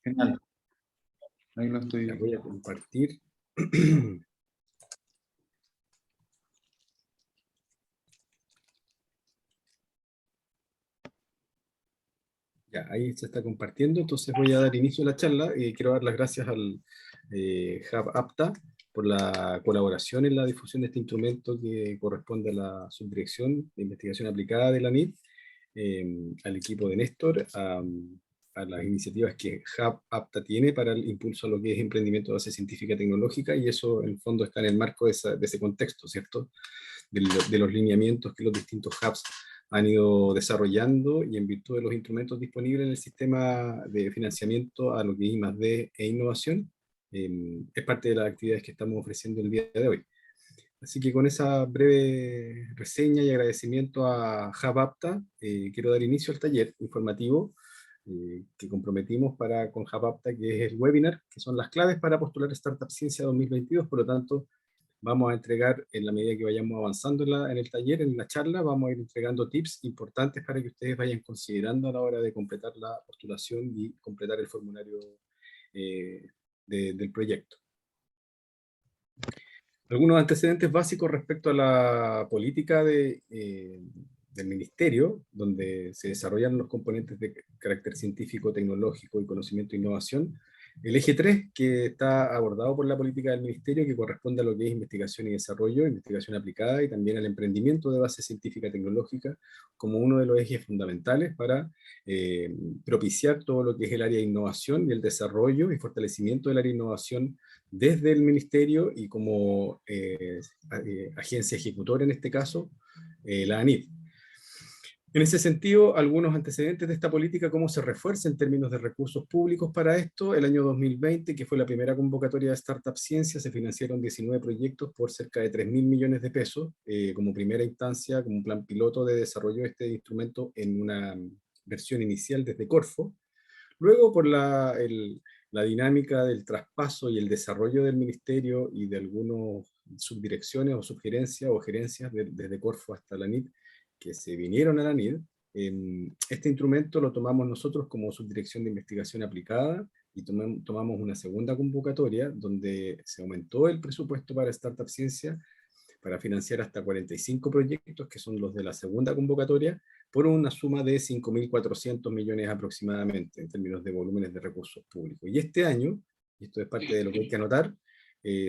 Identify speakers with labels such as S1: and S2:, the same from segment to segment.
S1: Genial, ahí lo
S2: Ya
S1: estoy.
S2: voy a compartir. Ya, ahí se está compartiendo, entonces voy a dar inicio a la charla y quiero dar las gracias al Hub APTA por la colaboración en la difusión de este instrumento que corresponde a la Subdirección de Investigación Aplicada de la NIT, al equipo de Néstor, a las iniciativas que Hub APTA tiene para el impulso a lo que es emprendimiento de base científica y tecnológica, y eso en el fondo está en el marco de ese contexto, ¿cierto? De los lineamientos que los distintos hubs han ido desarrollando y en virtud de los instrumentos disponibles en el sistema de financiamiento a lo que es I+D e innovación, es parte de las actividades que estamos ofreciendo el día de hoy. Así que con esa breve reseña y agradecimiento a Hub APTA, quiero dar inicio al taller informativo que comprometimos con Hub APTA, que es el webinar, que son las claves para postular Startup Ciencia 2022. Por lo tanto, vamos a entregar, en la medida que vayamos avanzando en el taller, en la charla, vamos a ir entregando tips importantes para que ustedes vayan considerando a la hora de completar la postulación y completar el formulario eh, del proyecto. Algunos antecedentes básicos respecto a la política del Ministerio, donde se desarrollan los componentes de carácter científico, tecnológico y conocimiento e innovación. El eje 3, que está abordado por la política del Ministerio, que corresponde a lo que es investigación y desarrollo, investigación aplicada y también al emprendimiento de base científica y tecnológica, como uno de los ejes fundamentales para propiciar todo lo que es el área de innovación y el desarrollo y fortalecimiento del área de innovación desde el Ministerio y como agencia ejecutora en este caso, la ANIT. En ese sentido, algunos antecedentes de esta política, cómo se refuerza en términos de recursos públicos para esto. El año 2020, que fue la primera convocatoria de Startup Ciencia, se financiaron 19 proyectos por cerca de 3.000 millones de pesos, como primera instancia, como un plan piloto de desarrollo de este instrumento en una versión inicial desde Corfo. Luego, por la dinámica del traspaso y el desarrollo del ministerio y de algunas subdirecciones o sugerencias o gerencias desde Corfo hasta la NIT, que se vinieron a la NIT, este instrumento lo tomamos nosotros como Subdirección de Investigación Aplicada y tomamos una segunda convocatoria donde se aumentó el presupuesto para Startup Ciencia para financiar hasta 45 proyectos, que son los de la segunda convocatoria, por una suma de 5.400 millones aproximadamente, en términos de volúmenes de recursos públicos. Y este año, y esto es parte de lo que hay que anotar,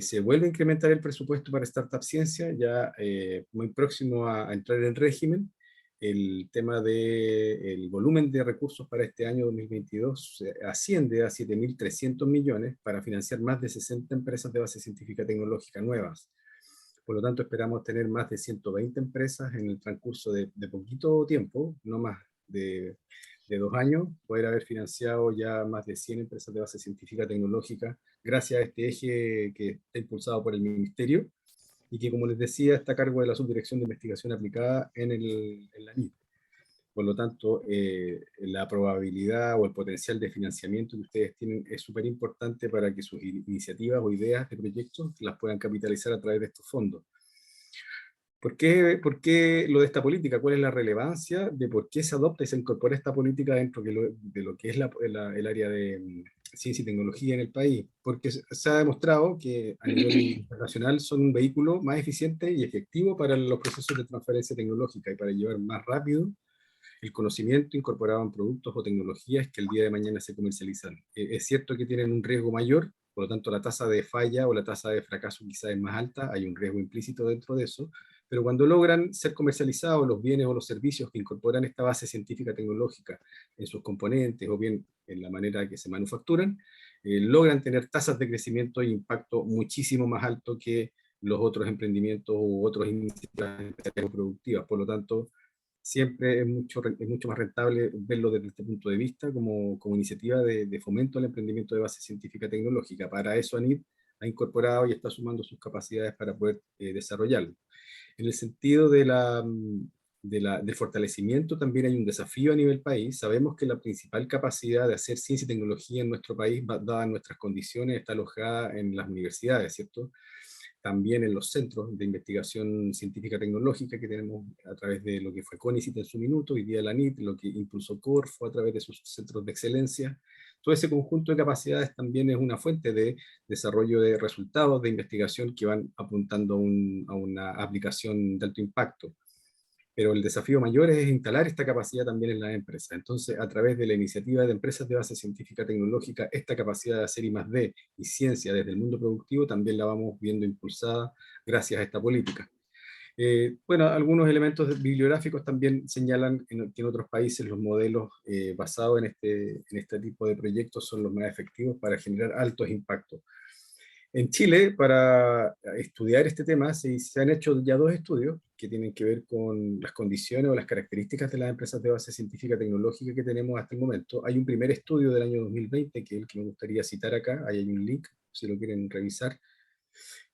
S2: se vuelve a incrementar el presupuesto para Startup Ciencia, ya muy próximo a entrar en régimen. El tema del volumen de recursos para este año 2022 asciende a 7.300 millones para financiar más de 60 empresas de base científica tecnológica nuevas. Por lo tanto, esperamos tener más de 120 empresas en el transcurso de poquito tiempo, no más de 2 años, poder haber financiado ya más de 100 empresas de base científica tecnológica, gracias a este eje que está impulsado por el Ministerio y que, como les decía, está a cargo de la Subdirección de Investigación Aplicada en la NIT. Por lo tanto, la probabilidad o el potencial de financiamiento que ustedes tienen es súper importante para que sus iniciativas o ideas de proyectos las puedan capitalizar a través de estos fondos. ¿Por qué lo de esta política? ¿Cuál es la relevancia de por qué se adopta y se incorpora esta política dentro de lo que es el área de ciencia y tecnología en el país? Porque se ha demostrado que a nivel internacional son un vehículo más eficiente y efectivo para los procesos de transferencia tecnológica y para llevar más rápido el conocimiento incorporado en productos o tecnologías que el día de mañana se comercializan. Es cierto que tienen un riesgo mayor, por lo tanto la tasa de falla o la tasa de fracaso quizás es más alta, hay un riesgo implícito dentro de eso, pero cuando logran ser comercializados los bienes o los servicios que incorporan esta base científica tecnológica en sus componentes o bien en la manera que se manufacturan, logran tener tasas de crecimiento e impacto muchísimo más alto que los otros emprendimientos u otros iniciativas productivas. Por lo tanto, siempre es mucho más rentable verlo desde este punto de vista como iniciativa de fomento al emprendimiento de base científica tecnológica. Para eso ANIT ha incorporado y está sumando sus capacidades para poder desarrollarlo. En el sentido del fortalecimiento también hay un desafío a nivel país. Sabemos que la principal capacidad de hacer ciencia y tecnología en nuestro país, dadas nuestras condiciones, está alojada en las universidades, ¿cierto? También en los centros de investigación científica tecnológica que tenemos a través de lo que fue CONICIT en su minuto, hoy día la NIT, lo que impulsó Corfo a través de sus centros de excelencia. todo ese conjunto de capacidades también es una fuente de desarrollo de resultados de investigación que van apuntando a una aplicación de alto impacto. Pero el desafío mayor es instalar esta capacidad también en las empresas. Entonces, a través de la iniciativa de empresas de base científica tecnológica, esta capacidad de hacer I+D y ciencia desde el mundo productivo también la vamos viendo impulsada gracias a esta política. Bueno, algunos elementos bibliográficos también señalan que en otros países los modelos basados en este tipo de proyectos son los más efectivos para generar altos impactos. En Chile, para estudiar este tema, se han hecho ya 2 estudios que tienen que ver con las condiciones o las características de las empresas de base científica tecnológica que tenemos hasta el momento. Hay un primer estudio del año 2020, que es el que me gustaría citar acá, ahí hay un link, si lo quieren revisar,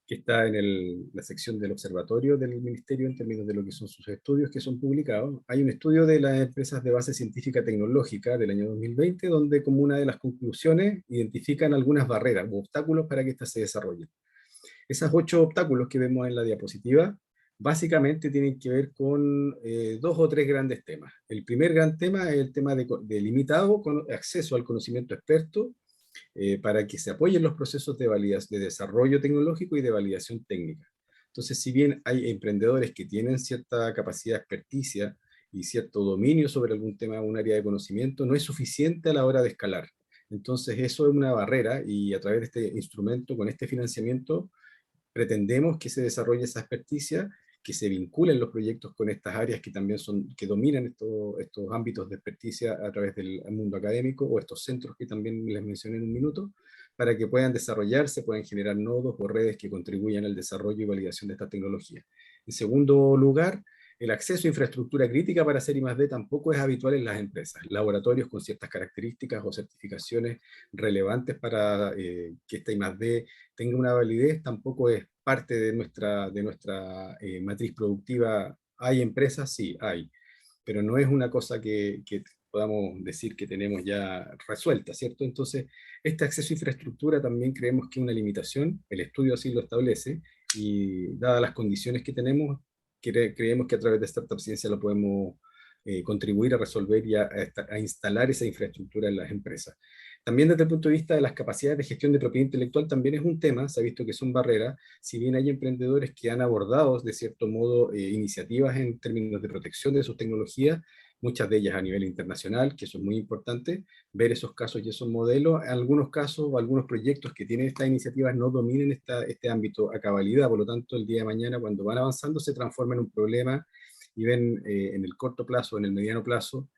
S2: que está en la sección del observatorio del Ministerio en términos de lo que son sus estudios que son publicados. Hay un estudio de las empresas de base científica tecnológica del año 2020, donde como una de las conclusiones identifican algunas barreras u obstáculos para que éstas se desarrollen. Esas 8 obstáculos que vemos en la diapositiva básicamente tienen que ver con 2 o 3 grandes temas. El primer gran tema es el tema de limitado acceso al conocimiento experto, para que se apoyen los procesos de desarrollo tecnológico y de validación técnica. Entonces, si bien hay emprendedores que tienen cierta capacidad de experticia y cierto dominio sobre algún tema, un área de conocimiento, no es suficiente a la hora de escalar. Entonces, eso es una barrera y a través de este instrumento, con este financiamiento, pretendemos que se desarrolle esa experticia, que se vinculen los proyectos con estas áreas que también que dominan estos ámbitos de experticia a través del mundo académico, o estos centros que también les mencioné en un minuto, para que puedan desarrollarse, puedan generar nodos o redes que contribuyan al desarrollo y validación de esta tecnología. En segundo lugar, el acceso a infraestructura crítica para hacer I+D tampoco es habitual en las empresas. Laboratorios con ciertas características o certificaciones relevantes para que esta I+D tenga una validez tampoco es parte de nuestra matriz productiva. ¿Hay empresas? Sí, hay, pero no es una cosa que podamos decir que tenemos ya resuelta, ¿cierto? Entonces, este acceso a infraestructura también creemos que es una limitación, el estudio así lo establece, y dadas las condiciones que tenemos, creemos que a través de Startup Ciencia lo podemos contribuir a resolver y a instalar esa infraestructura en las empresas. También desde el punto de vista de las capacidades de gestión de propiedad intelectual también es un tema, se ha visto que son barreras, si bien hay emprendedores que han abordado de cierto modo iniciativas en términos de protección de sus tecnologías, muchas de ellas a nivel internacional, que eso es muy importante, ver esos casos y esos modelos. En algunos casos o algunos proyectos que tienen estas iniciativas no dominen este ámbito a cabalidad, por lo tanto el día de mañana cuando van avanzando se transforma en un problema y ven en el corto plazo, en el mediano plazo,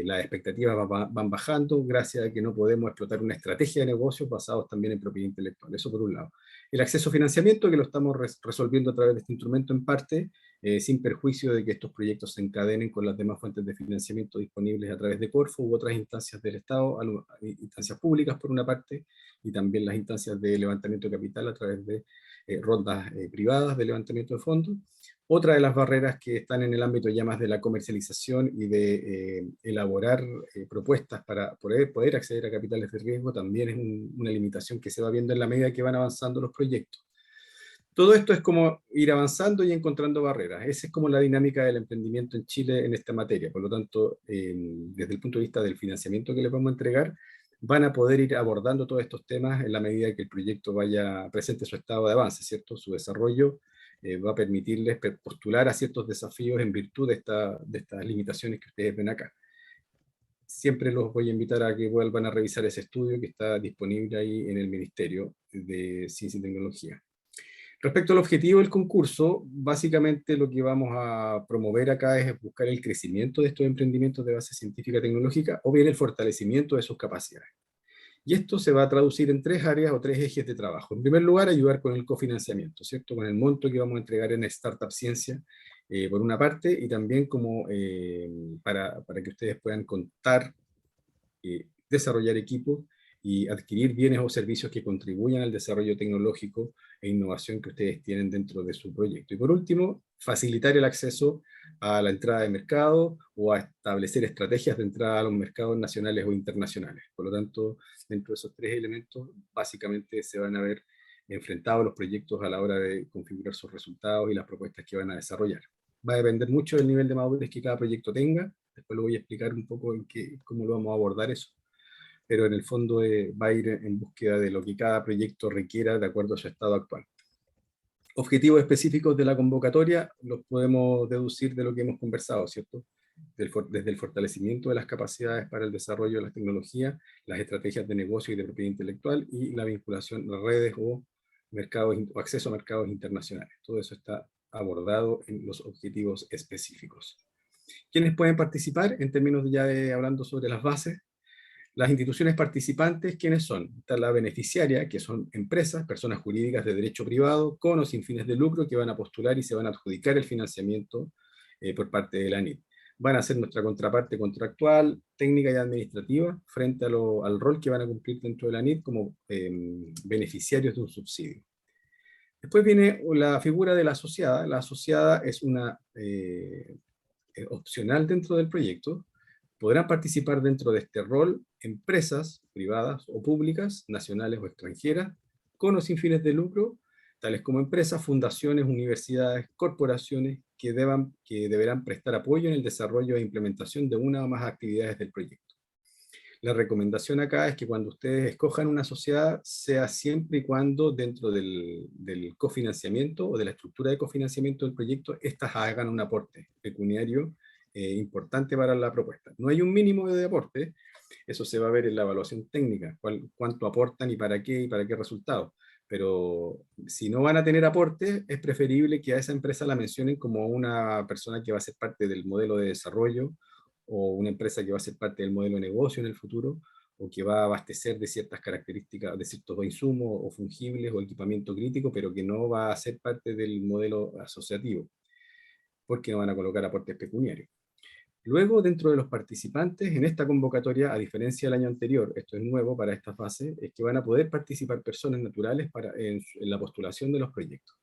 S2: las expectativas van bajando gracias a que no podemos explotar una estrategia de negocios basados también en propiedad intelectual. Eso por un lado. El acceso a financiamiento, que lo estamos resolviendo a través de este instrumento en parte, sin perjuicio de que estos proyectos se encadenen con las demás fuentes de financiamiento disponibles a través de Corfo u otras instancias del Estado, instancias públicas por una parte, y también las instancias de levantamiento de capital a través de rondas privadas de levantamiento de fondos. Otra de las barreras que están en el ámbito ya más de la comercialización y de elaborar propuestas para poder acceder a capitales de riesgo también es una limitación que se va viendo en la medida que van avanzando los proyectos. Todo esto es como ir avanzando y encontrando barreras. Esa es como la dinámica del emprendimiento en Chile en esta materia. Por lo tanto, desde el punto de vista del financiamiento que les vamos a entregar, van a poder ir abordando todos estos temas en la medida que el proyecto vaya presente su estado de avance, ¿cierto? Su desarrollo va a permitirles postular a ciertos desafíos en virtud de estas limitaciones que ustedes ven acá. Siempre los voy a invitar a que vuelvan a revisar ese estudio que está disponible ahí en el Ministerio de Ciencia y Tecnología. Respecto al objetivo del concurso, básicamente lo que vamos a promover acá es buscar el crecimiento de estos emprendimientos de base científica y tecnológica o bien el fortalecimiento de sus capacidades. Y esto se va a traducir en 3 áreas o 3 ejes de trabajo. En primer lugar, ayudar con el cofinanciamiento, ¿cierto? Con el monto que vamos a entregar en Startup Ciencia, por una parte, y también como para que ustedes puedan contar, desarrollar equipos y adquirir bienes o servicios que contribuyan al desarrollo tecnológico e innovación que ustedes tienen dentro de su proyecto. Y por último, facilitar el acceso a la entrada de mercado o a establecer estrategias de entrada a los mercados nacionales o internacionales. Por lo tanto, dentro de esos 3 elementos, básicamente se van a ver enfrentados los proyectos a la hora de configurar sus resultados y las propuestas que van a desarrollar. Va a depender mucho del nivel de madurez que cada proyecto tenga. Después lo voy a explicar un poco cómo lo vamos a abordar eso. pero en el fondo va a ir en búsqueda de lo que cada proyecto requiera de acuerdo a su estado actual. Objetivos específicos de la convocatoria los podemos deducir de lo que hemos conversado, ¿cierto? Desde el fortalecimiento de las capacidades para el desarrollo de las tecnologías, las estrategias de negocio y de propiedad intelectual, y la vinculación a redes o mercados o acceso a mercados internacionales. Todo eso está abordado en los objetivos específicos. ¿Quiénes pueden participar? En términos ya de hablando sobre las bases, las instituciones participantes, ¿quiénes son? Está la beneficiaria, que son empresas, personas jurídicas de derecho privado, con o sin fines de lucro, que van a postular y se van a adjudicar el financiamiento por parte de la ANIT. Van a ser nuestra contraparte contractual, técnica y administrativa, frente al rol que van a cumplir dentro de la ANIT como beneficiarios de un subsidio. Después viene la figura de la asociada. La asociada es una opcional dentro del proyecto. Podrán participar dentro de este rol empresas privadas o públicas, nacionales o extranjeras, con o sin fines de lucro, tales como empresas, fundaciones, universidades, corporaciones que deberán prestar apoyo en el desarrollo e implementación de una o más actividades del proyecto. La recomendación acá es que cuando ustedes escojan una sociedad, sea siempre y cuando dentro del cofinanciamiento o de la estructura de cofinanciamiento del proyecto, estas hagan un aporte pecuniario importante para la propuesta. No hay un mínimo de aporte, eso se va a ver en la evaluación técnica, cuánto aportan y para qué resultado. Pero si no van a tener aporte, es preferible que a esa empresa la mencionen como una persona que va a ser parte del modelo de desarrollo, o una empresa que va a ser parte del modelo de negocio en el futuro, o que va a abastecer de ciertas características, de ciertos insumos o fungibles o equipamiento crítico, pero que no va a ser parte del modelo asociativo, porque no van a colocar aportes pecuniarios. Luego, dentro de los participantes, en esta convocatoria, a diferencia del año anterior, esto es nuevo para esta fase, es que van a poder participar personas naturales en la postulación de los proyectos.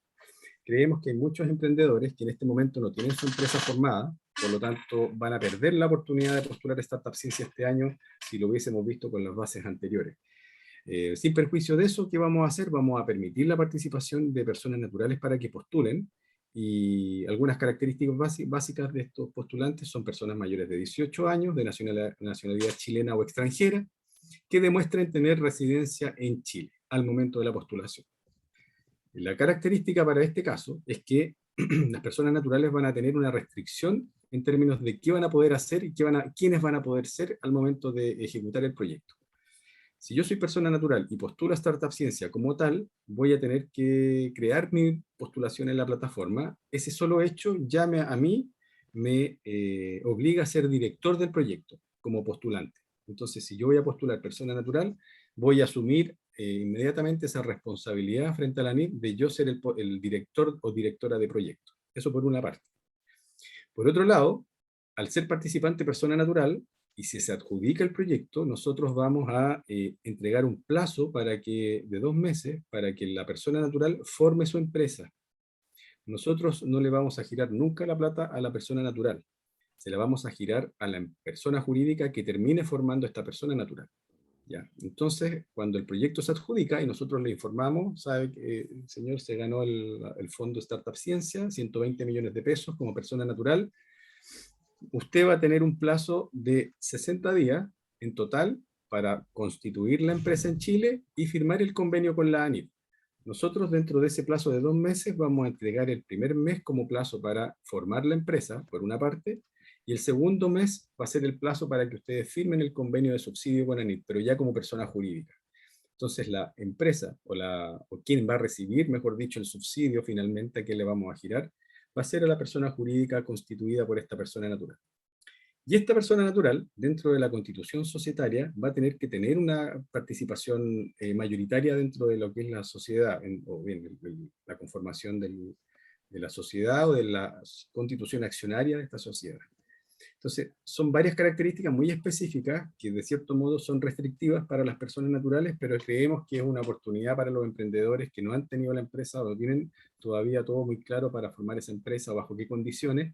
S2: Creemos que hay muchos emprendedores que en este momento no tienen su empresa formada, por lo tanto van a perder la oportunidad de postular Startup Ciencia este año si lo hubiésemos visto con las bases anteriores. Sin perjuicio de eso, ¿qué vamos a hacer? Vamos a permitir la participación de personas naturales para que postulen, y algunas características básicas de estos postulantes son personas mayores de 18 años, de nacionalidad chilena o extranjera, que demuestren tener residencia en Chile al momento de la postulación. La característica para este caso es que las personas naturales van a tener una restricción en términos de qué van a poder hacer y quiénes van a poder ser al momento de ejecutar el proyecto. Si yo soy persona natural y postulo a Startup Ciencia como tal, voy a tener que crear mi postulación en la plataforma. Ese solo hecho ya a mí me obliga a ser director del proyecto como postulante. Entonces, si yo voy a postular persona natural, voy a asumir inmediatamente esa responsabilidad frente a la NIT de yo ser el director o directora de proyecto. Eso por una parte. Por otro lado, al ser participante persona natural, y si se adjudica el proyecto, nosotros vamos a entregar un plazo de 2 meses para que la persona natural forme su empresa. Nosotros no le vamos a girar nunca la plata a la persona natural, se la vamos a girar a la persona jurídica que termine formando esta persona natural. ¿Ya? Entonces, cuando el proyecto se adjudica y nosotros le informamos, sabe que el señor se ganó el fondo Startup Ciencia, 120 millones de pesos como persona natural, usted va a tener un plazo de 60 días en total para constituir la empresa en Chile y firmar el convenio con la ANIT. Nosotros dentro de ese plazo de 2 meses vamos a entregar el primer mes como plazo para formar la empresa, por una parte, y el segundo mes va a ser el plazo para que ustedes firmen el convenio de subsidio con ANIT, pero ya como persona jurídica. Entonces la empresa o quien va a recibir, mejor dicho, el subsidio finalmente a quien le vamos a girar, va a ser a la persona jurídica constituida por esta persona natural. Y esta persona natural, dentro de la constitución societaria, va a tener que tener una participación mayoritaria dentro de lo que es la sociedad, o bien la conformación de la sociedad o de la constitución accionaria de esta sociedad. Entonces, son varias características muy específicas que de cierto modo son restrictivas para las personas naturales, pero creemos que es una oportunidad para los emprendedores que no han tenido la empresa o no tienen todavía todo muy claro para formar esa empresa o bajo qué condiciones.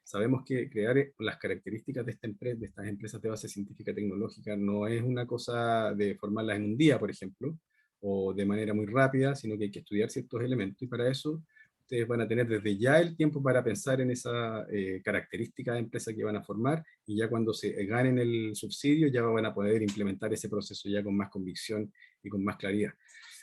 S2: Sabemos que crear las características de estas empresas de base científica tecnológica no es una cosa de formarlas en un día, por ejemplo, o de manera muy rápida, sino que hay que estudiar ciertos elementos, y para eso ustedes van a tener desde ya el tiempo para pensar en esa característica de empresa que van a formar, y ya cuando se ganen el subsidio ya van a poder implementar ese proceso ya con más convicción y con más claridad.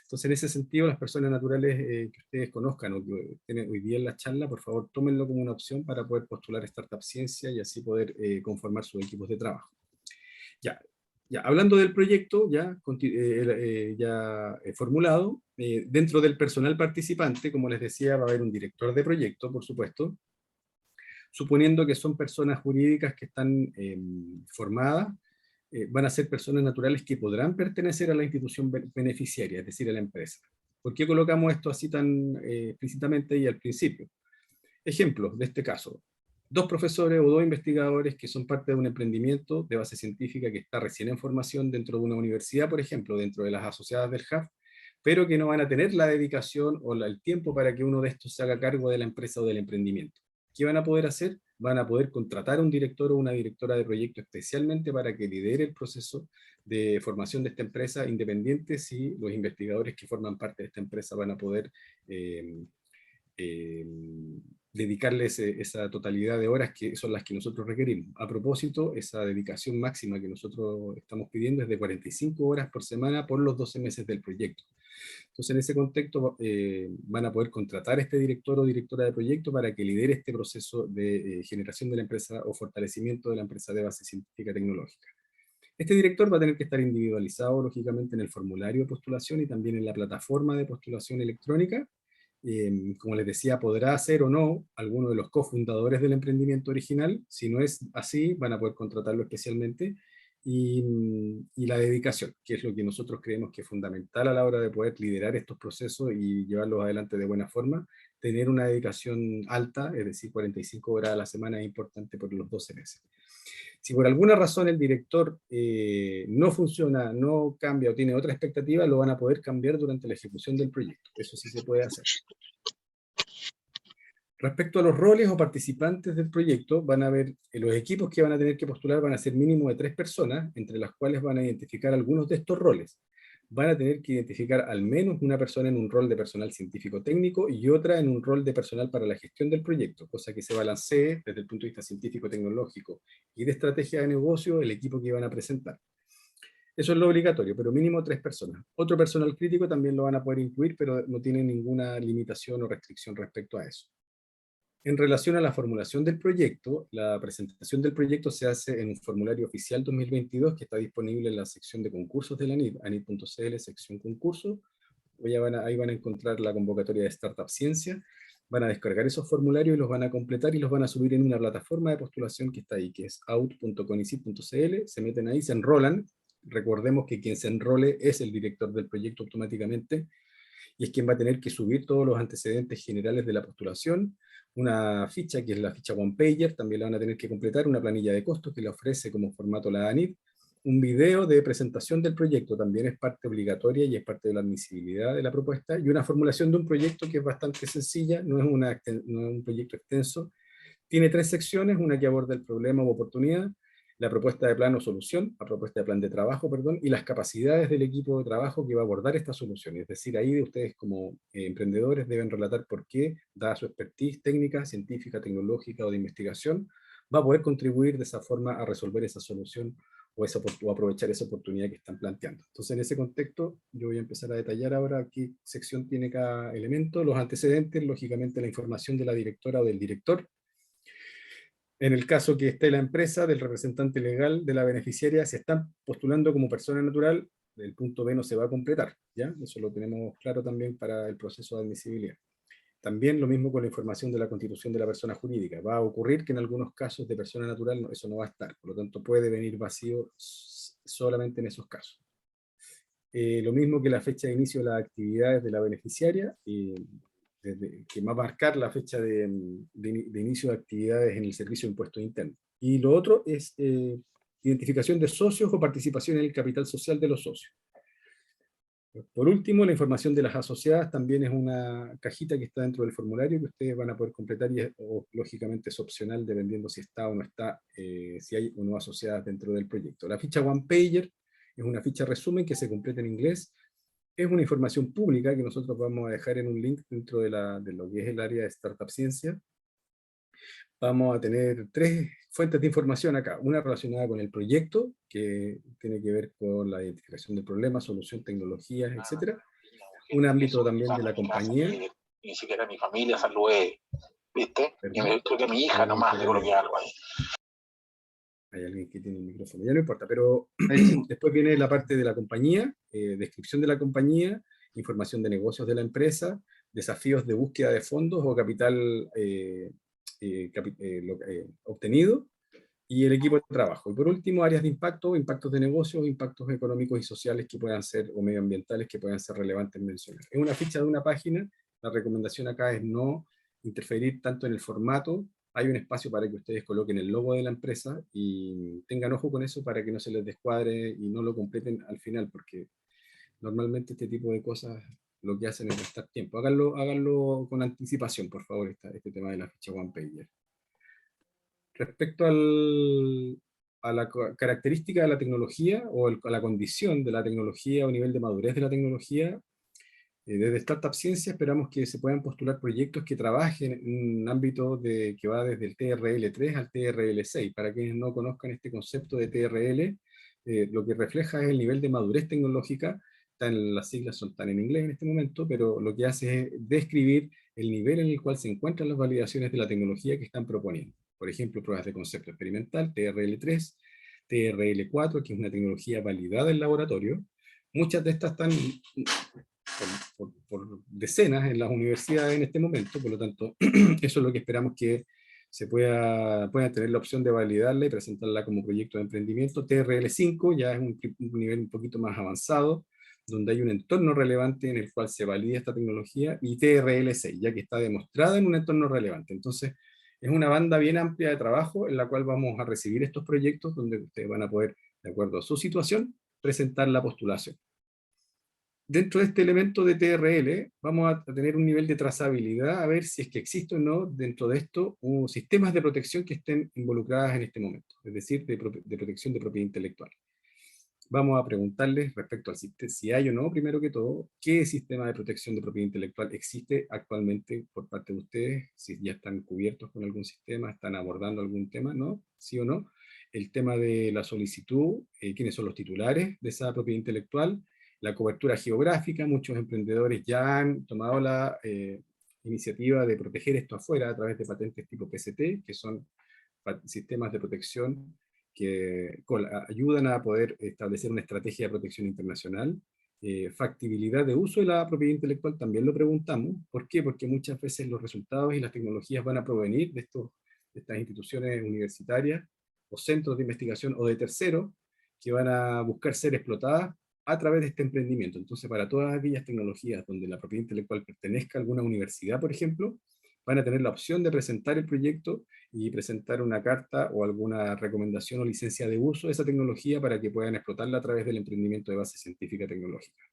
S2: Entonces, en ese sentido, las personas naturales que ustedes conozcan o que tienen hoy día en la charla, por favor, tómenlo como una opción para poder postular Startup Ciencia y así poder conformar sus equipos de trabajo. Ya, ya, hablando del proyecto ya formulado, dentro del personal participante, como les decía, va a haber un director de proyecto, por supuesto, suponiendo que son personas jurídicas que están formadas, van a ser personas naturales que podrán pertenecer a la institución beneficiaria, es decir, a la empresa. ¿Por qué colocamos esto así tan explícitamente y al principio? Ejemplo de este caso: dos profesores o dos investigadores que son parte de un emprendimiento de base científica que está recién en formación dentro de una universidad, por ejemplo, dentro de las asociadas del HUB, pero que no van a tener la dedicación o el tiempo para que uno de estos se haga cargo de la empresa o del emprendimiento. ¿Qué van a poder hacer? Van a poder contratar a un director o una directora de proyecto especialmente para que lidere el proceso de formación de esta empresa, independiente si los investigadores que forman parte de esta empresa van a poder eh, dedicarle esa totalidad de horas que son las que nosotros requerimos. A propósito, esa dedicación máxima que nosotros estamos pidiendo es de 45 horas por semana por los 12 meses del proyecto. Entonces, en ese contexto, van a poder contratar a este director o directora de proyecto para que lidere este proceso de generación de la empresa o fortalecimiento de la empresa de base científica tecnológica. Este director va a tener que estar individualizado, lógicamente, en el formulario de postulación y también en la plataforma de postulación electrónica. Como les decía, podrá ser o no alguno de los cofundadores del emprendimiento original. Si no es así, van a poder contratarlo especialmente. Y la dedicación, que es lo que nosotros creemos que es fundamental a la hora de poder liderar estos procesos y llevarlos adelante de buena forma. Tener una dedicación alta, es decir, 45 horas a la semana, es importante por los 12 meses. Si por alguna razón el director no funciona, no cambia o tiene otra expectativa, lo van a poder cambiar durante la ejecución del proyecto. Eso sí se puede hacer. Respecto a los roles o participantes del proyecto, van a ver los equipos que van a tener que postular van a ser mínimo de 3 personas, entre las cuales van a identificar algunos de estos roles. Van a tener que identificar al menos una persona en un rol de personal científico-técnico y otra en un rol de personal para la gestión del proyecto, cosa que se balancee desde el punto de vista científico-tecnológico y de estrategia de negocio el equipo que van a presentar. Eso es lo obligatorio, pero mínimo 3 personas. Otro personal crítico también lo van a poder incluir, pero no tienen ninguna limitación o restricción respecto a eso. En relación a la formulación del proyecto, la presentación del proyecto se hace en un formulario oficial 2022 que está disponible en la sección de concursos de la ANID, anid.cl, sección concursos. Ahí van a encontrar la convocatoria de Startup Ciencia, van a descargar esos formularios y los van a completar y los van a subir en una plataforma de postulación que está ahí, que es out.conicid.cl, se meten ahí, se enrolan. Recordemos que quien se enrole es el director del proyecto automáticamente, y es quien va a tener que subir todos los antecedentes generales de la postulación, una ficha que es la ficha One Pager, también la van a tener que completar, una planilla de costos que le ofrece como formato la ANID, un video de presentación del proyecto, también es parte obligatoria y es parte de la admisibilidad de la propuesta, y una formulación de un proyecto que es bastante sencilla, no es un proyecto extenso, tiene 3 secciones, una que aborda el problema u oportunidad, la propuesta de plan o solución, la propuesta de plan de trabajo, perdón, y las capacidades del equipo de trabajo que va a abordar esta solución. Es decir, ahí ustedes como emprendedores deben relatar por qué, dada su expertise técnica, científica, tecnológica o de investigación, va a poder contribuir de esa forma a resolver esa solución o aprovechar esa oportunidad que están planteando. Entonces, en ese contexto, yo voy a empezar a detallar ahora qué sección tiene cada elemento, los antecedentes, lógicamente la información de la directora o del director. En el caso que esté la empresa, del representante legal, de la beneficiaria, si están postulando como persona natural, el punto B no se va a completar, ¿ya? Eso lo tenemos claro también para el proceso de admisibilidad. También lo mismo con la información de la constitución de la persona jurídica. Va a ocurrir que en algunos casos de persona natural eso no va a estar, por lo tanto puede venir vacío solamente en esos casos. Lo mismo que la fecha de inicio de las actividades de la beneficiaria, que va a marcar la fecha de inicio de actividades en el servicio de impuestos internos. Y lo otro es identificación de socios o participación en el capital social de los socios. Por último, la información de las asociadas también es una cajita que está dentro del formulario que ustedes van a poder completar y lógicamente es opcional dependiendo si está o no está, si hay o no asociadas dentro del proyecto. La ficha One Pager es una ficha resumen que se completa en inglés, Es una información pública que nosotros vamos a dejar en un link dentro de lo que es el área de Startup Ciencia. Vamos a tener 3 fuentes de información acá. Una relacionada con el proyecto, que tiene que ver con la identificación de problemas, solución, tecnologías, etc. Un ámbito también de la compañía.
S3: Ni siquiera mi familia saludé, ¿viste? Y
S2: ¿Perdón?
S3: creo que mi hija nomás le coloqué algo ahí.
S2: Hay alguien que tiene el micrófono, ya no importa, pero
S1: Ahí sí.
S2: después viene la parte de la compañía, descripción de la compañía, información de negocios de la empresa, desafíos de búsqueda de fondos o capital obtenido, y el equipo de trabajo. Y por último, áreas de impacto, impactos de negocios, impactos económicos y sociales que puedan ser, o medioambientales que puedan ser relevantes mencionar. Es una ficha de una página, la recomendación acá es no interferir tanto en el formato. Hay un espacio para que ustedes coloquen el logo de la empresa y tengan ojo con eso para que no se les descuadre y no lo completen al final, porque normalmente este tipo de cosas lo que hacen es gastar tiempo. Háganlo con anticipación, por favor, este tema de la ficha One Pager. Respecto a la característica de la tecnología o a la condición de la tecnología o nivel de madurez de la tecnología, desde Startup Ciencia esperamos que se puedan postular proyectos que trabajen en un ámbito que va desde el TRL3 al TRL6. Para quienes no conozcan este concepto de TRL, lo que refleja es el nivel de madurez tecnológica. Las siglas están en inglés en este momento, pero lo que hace es describir el nivel en el cual se encuentran las validaciones de la tecnología que están proponiendo. Por ejemplo, pruebas de concepto experimental, TRL3, TRL4, que es una tecnología validada en laboratorio. Muchas de estas están por decenas en las universidades en este momento, por lo tanto, eso es lo que esperamos que se puedan tener la opción de validarla y presentarla como proyecto de emprendimiento. TRL5 ya es un nivel un poquito más avanzado, donde hay un entorno relevante en el cual se valida esta tecnología, y TRL6, ya que está demostrada en un entorno relevante. Entonces, es una banda bien amplia de trabajo en la cual vamos a recibir estos proyectos, donde ustedes van a poder, de acuerdo a su situación, presentar la postulación. Dentro de este elemento de TRL, vamos a tener un nivel de trazabilidad, a ver si es que existe o no dentro de esto sistemas de protección que estén involucradas en este momento, es decir, de protección de propiedad intelectual. Vamos a preguntarles respecto al sistema, si hay o no, primero que todo, qué sistema de protección de propiedad intelectual existe actualmente por parte de ustedes, si ya están cubiertos con algún sistema, están abordando algún tema, ¿no? ¿Sí o no? El tema de la solicitud, quiénes son los titulares de esa propiedad intelectual, la cobertura geográfica. Muchos emprendedores ya han tomado la iniciativa de proteger esto afuera a través de patentes tipo PCT, que son sistemas de protección que ayudan a poder establecer una estrategia de protección internacional. Factibilidad de uso de la propiedad intelectual también lo preguntamos. ¿Por qué? Porque muchas veces los resultados y las tecnologías van a provenir de estas instituciones universitarias o centros de investigación o de terceros que van a buscar ser explotadas a través de este emprendimiento. Entonces, para todas aquellas tecnologías donde la propiedad intelectual pertenezca a alguna universidad, por ejemplo, van a tener la opción de presentar el proyecto y presentar una carta o alguna recomendación o licencia de uso de esa tecnología para que puedan explotarla a través del emprendimiento de base científica tecnológica.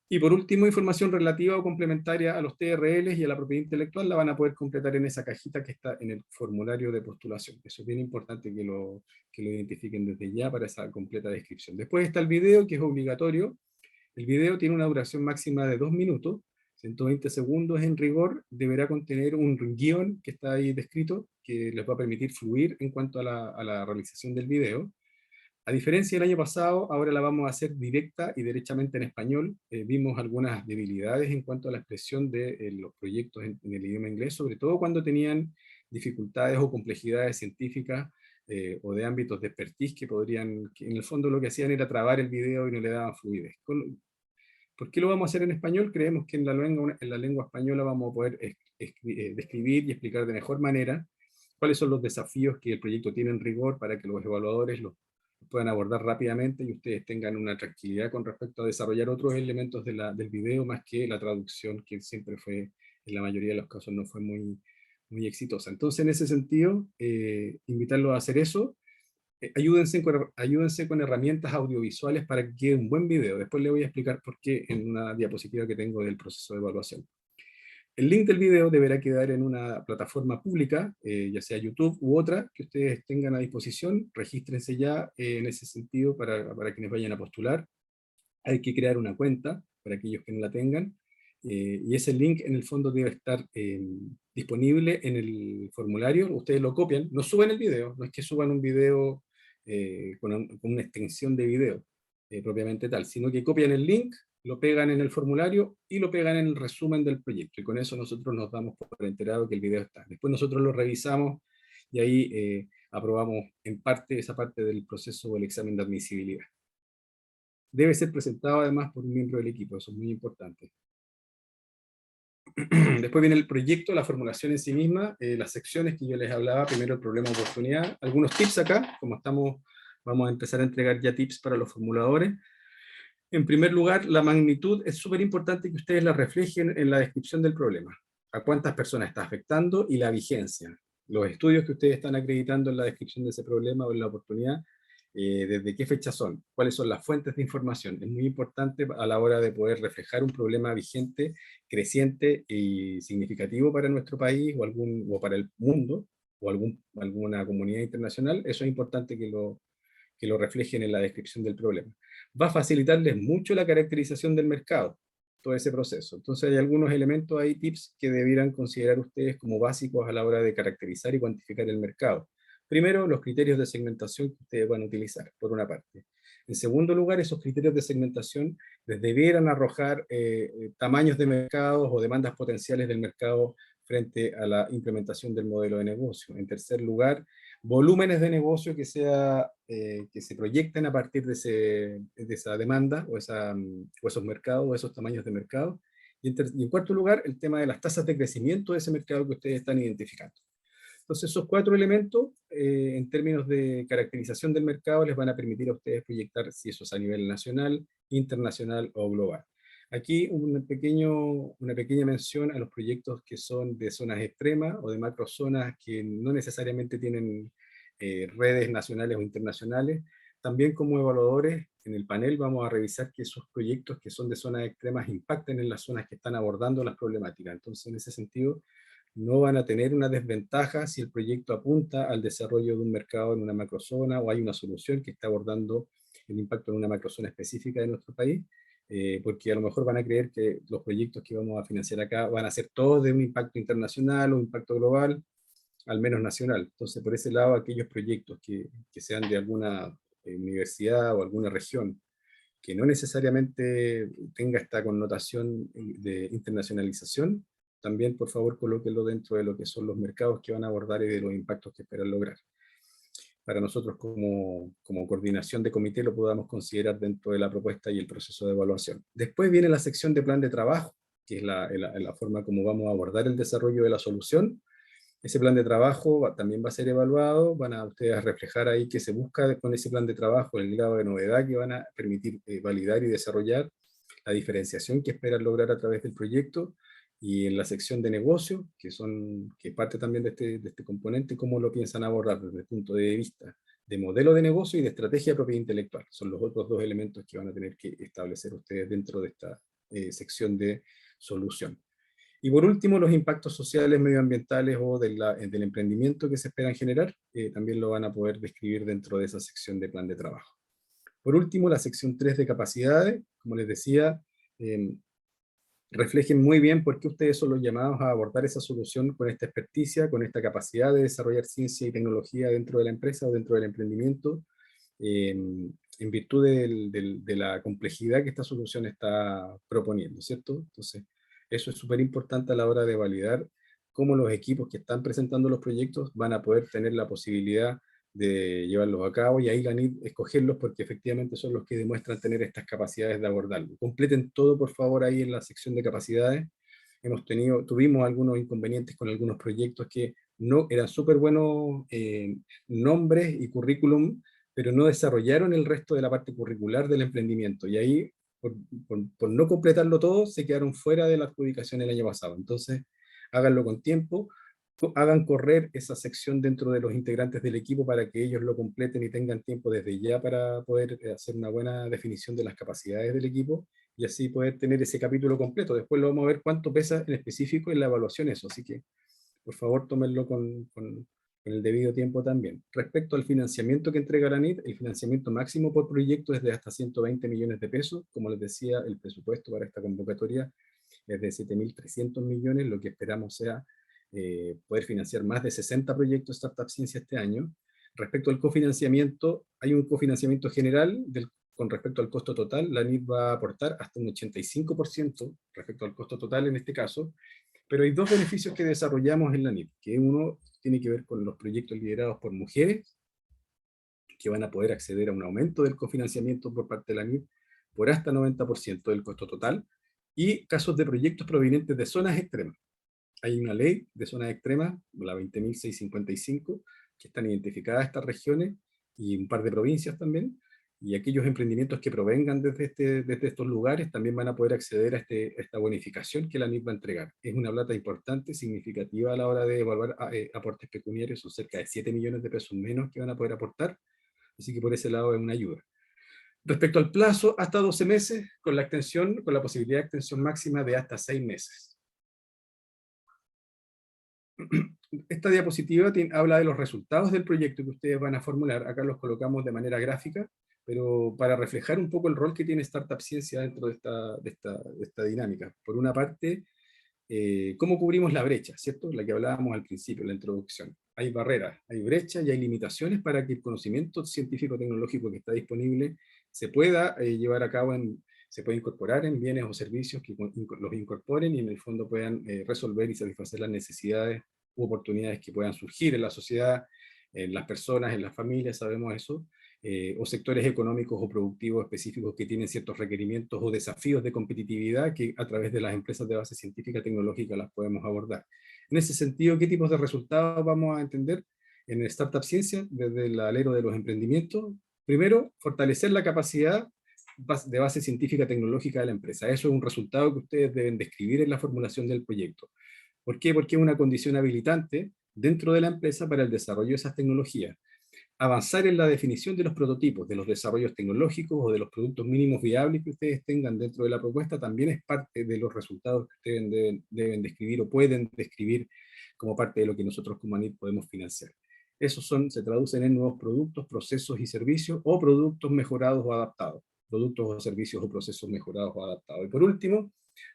S2: Y por último, información relativa o complementaria a los TRLs y a la propiedad intelectual la van a poder completar en esa cajita que está en el formulario de postulación. Eso es bien importante que lo identifiquen desde ya para esa completa descripción. Después está el video, que es obligatorio. El video tiene una duración máxima de 2 minutos, 120 segundos en rigor. Deberá contener un guión que está ahí descrito, que les va a permitir fluir en cuanto a la realización del video. A diferencia del año pasado, ahora la vamos a hacer directa y derechamente en español. Vimos algunas debilidades en cuanto a la expresión de los proyectos en el idioma inglés, sobre todo cuando tenían dificultades o complejidades científicas o de ámbitos de expertise que en el fondo lo que hacían era trabar el video y no le daban fluidez. ¿Por qué lo vamos a hacer en español? Creemos que en la lengua española vamos a poder describir y explicar de mejor manera cuáles son los desafíos que el proyecto tiene en rigor para que los evaluadores los puedan abordar rápidamente y ustedes tengan una tranquilidad con respecto a desarrollar otros elementos del video, más que la traducción, que siempre fue, en la mayoría de los casos, no fue muy exitosa. Entonces, en ese sentido, invitarlos a hacer eso. Ayúdense con herramientas audiovisuales para que quede un buen video. Después les voy a explicar por qué en una diapositiva que tengo del proceso de evaluación. El link del video deberá quedar en una plataforma pública, ya sea YouTube u otra, que ustedes tengan a disposición. Regístrense ya en ese sentido para quienes vayan a postular. Hay que crear una cuenta para aquellos que no la tengan. Y ese link en el fondo debe estar disponible en el formulario. Ustedes lo copian, no suben el video, no es que suban un video con una extensión de video propiamente tal, sino que copian el link, lo pegan en el formulario y lo pegan en el resumen del proyecto. Y con eso nosotros nos damos por enterado que el video está. Después nosotros lo revisamos y ahí aprobamos en parte esa parte del proceso o el examen de admisibilidad. Debe ser presentado además por un miembro del equipo, eso es muy importante. Después viene el proyecto, la formulación en sí misma, las secciones que yo les hablaba, primero el problema oportunidad, algunos tips acá, como vamos a empezar a entregar ya tips para los formuladores. En primer lugar, la magnitud es súper importante que ustedes la reflejen en la descripción del problema. A cuántas personas está afectando y la vigencia. Los estudios que ustedes están acreditando en la descripción de ese problema o en la oportunidad, desde qué fecha son, cuáles son las fuentes de información. Es muy importante a la hora de poder reflejar un problema vigente, creciente y significativo para nuestro país o para el mundo o alguna comunidad internacional. Eso es importante que lo reflejen en la descripción del problema. Va a facilitarles mucho la caracterización del mercado, todo ese proceso. Entonces hay algunos elementos ahí, tips que debieran considerar ustedes como básicos a la hora de caracterizar y cuantificar el mercado. Primero, los criterios de segmentación que ustedes van a utilizar, por una parte. En segundo lugar, esos criterios de segmentación les debieran arrojar tamaños de mercados o demandas potenciales del mercado frente a la implementación del modelo de negocio. En tercer lugar, volúmenes de negocio que se proyecten a partir de esa demanda o esos mercados o esos tamaños de mercado. Y en cuarto lugar, el tema de las tasas de crecimiento de ese mercado que ustedes están identificando. Entonces, esos cuatro elementos, en términos de caracterización del mercado, les van a permitir a ustedes proyectar si eso es a nivel nacional, internacional o global. Aquí una pequeña mención a los proyectos que son de zonas extremas o de macrozonas que no necesariamente tienen redes nacionales o internacionales. También como evaluadores, en el panel vamos a revisar que esos proyectos que son de zonas extremas impacten en las zonas que están abordando las problemáticas. Entonces, en ese sentido, no van a tener una desventaja si el proyecto apunta al desarrollo de un mercado en una macrozona o hay una solución que está abordando el impacto en una macrozona específica de nuestro país, porque a lo mejor van a creer que los proyectos que vamos a financiar acá van a ser todos de un impacto internacional o un impacto global, al menos nacional. Entonces, por ese lado, aquellos proyectos que sean de alguna universidad o alguna región que no necesariamente tenga esta connotación de internacionalización, también por favor colóquenlo dentro de lo que son los mercados que van a abordar y de los impactos que esperan lograr. Para nosotros como coordinación de comité lo podamos considerar dentro de la propuesta y el proceso de evaluación. Después viene la sección de plan de trabajo, que es la forma como vamos a abordar el desarrollo de la solución. Ese plan de trabajo también va a ser evaluado, van a ustedes reflejar ahí que se busca con ese plan de trabajo, el grado de novedad que van a permitir validar y desarrollar, la diferenciación que esperan lograr a través del proyecto, y en la sección de negocio, que parte también de este componente, cómo lo piensan abordar desde el punto de vista de modelo de negocio y de estrategia de propiedad intelectual. Son los otros dos elementos que van a tener que establecer ustedes dentro de esta sección de solución. Y por último, los impactos sociales, medioambientales o del emprendimiento que se esperan generar, también lo van a poder describir dentro de esa sección de plan de trabajo. Por último, la sección 3 de capacidades, como les decía, reflejen muy bien por qué ustedes son los llamados a abordar esa solución con esta experticia, con esta capacidad de desarrollar ciencia y tecnología dentro de la empresa o dentro del emprendimiento, en virtud de la complejidad que esta solución está proponiendo, ¿cierto? Entonces, eso es súper importante a la hora de validar cómo los equipos que están presentando los proyectos van a poder tener la posibilidad de llevarlos a cabo, y ahí escogerlos porque efectivamente son los que demuestran tener estas capacidades de abordarlo. Completen todo, por favor, ahí en la sección de capacidades. Tuvimos algunos inconvenientes con algunos proyectos que no eran súper buenos nombres y currículum, pero no desarrollaron el resto de la parte curricular del emprendimiento, y ahí, por no completarlo todo, se quedaron fuera de la adjudicación el año pasado. Entonces, háganlo con tiempo, hagan correr esa sección dentro de los integrantes del equipo para que ellos lo completen y tengan tiempo desde ya para poder hacer una buena definición de las capacidades del equipo, y así poder tener ese capítulo completo. Después lo vamos a ver cuánto pesa en específico en la evaluación eso, así que por favor tómenlo con el debido tiempo también. Respecto al financiamiento que entrega la NIT, el financiamiento máximo por proyecto es de hasta 120 millones de pesos. Como les decía, el presupuesto para esta convocatoria es de 7.300 millones, lo que esperamos sea poder financiar más de 60 proyectos Startup Ciencia este año. Respecto al cofinanciamiento, hay un cofinanciamiento general con respecto al costo total. La NIT va a aportar hasta un 85% respecto al costo total en este caso, pero hay dos beneficios que desarrollamos en la NIT, que uno tiene que ver con los proyectos liderados por mujeres, que van a poder acceder a un aumento del cofinanciamiento por parte de la NIT por hasta 90% del costo total, y casos de proyectos provenientes de zonas extremas. Hay una ley de zonas extremas, la 20.655, que están identificadas estas regiones y un par de provincias también, y aquellos emprendimientos que provengan desde estos lugares también van a poder acceder a esta bonificación que la NIT va a entregar. Es una plata importante, significativa a la hora de evaluar aportes pecuniarios, son cerca de 7 millones de pesos menos que van a poder aportar, así que por ese lado es una ayuda. Respecto al plazo, hasta 12 meses, con la posibilidad de extensión máxima de hasta 6 meses. Esta diapositiva habla de los resultados del proyecto que ustedes van a formular. Acá los colocamos de manera gráfica, pero para reflejar un poco el rol que tiene Startup Ciencia dentro de esta dinámica. Por una parte, ¿cómo cubrimos la brecha? ¿Cierto? La que hablábamos al principio, en la introducción. Hay barreras, hay brechas y hay limitaciones para que el conocimiento científico-tecnológico que está disponible se pueda llevar a cabo se puede incorporar en bienes o servicios que los incorporen y en el fondo puedan resolver y satisfacer las necesidades u oportunidades que puedan surgir en la sociedad, en las personas, en las familias, sabemos eso, o sectores económicos o productivos específicos que tienen ciertos requerimientos o desafíos de competitividad que a través de las empresas de base científica tecnológica las podemos abordar. En ese sentido, ¿qué tipos de resultados vamos a entender en Startup Ciencia desde el alero de los emprendimientos? Primero, fortalecer la capacidad de base científica tecnológica de la empresa. Eso es un resultado que ustedes deben describir en la formulación del proyecto. ¿Por qué? Porque es una condición habilitante dentro de la empresa para el desarrollo de esas tecnologías. Avanzar en la definición de los prototipos, de los desarrollos tecnológicos o de los productos mínimos viables que ustedes tengan dentro de la propuesta también es parte de los resultados que ustedes deben describir o pueden describir como parte de lo que nosotros como ANIT podemos financiar. Esos se traducen en nuevos productos, procesos y servicios o productos mejorados o adaptados. Productos o servicios o procesos mejorados o adaptados. Y por último,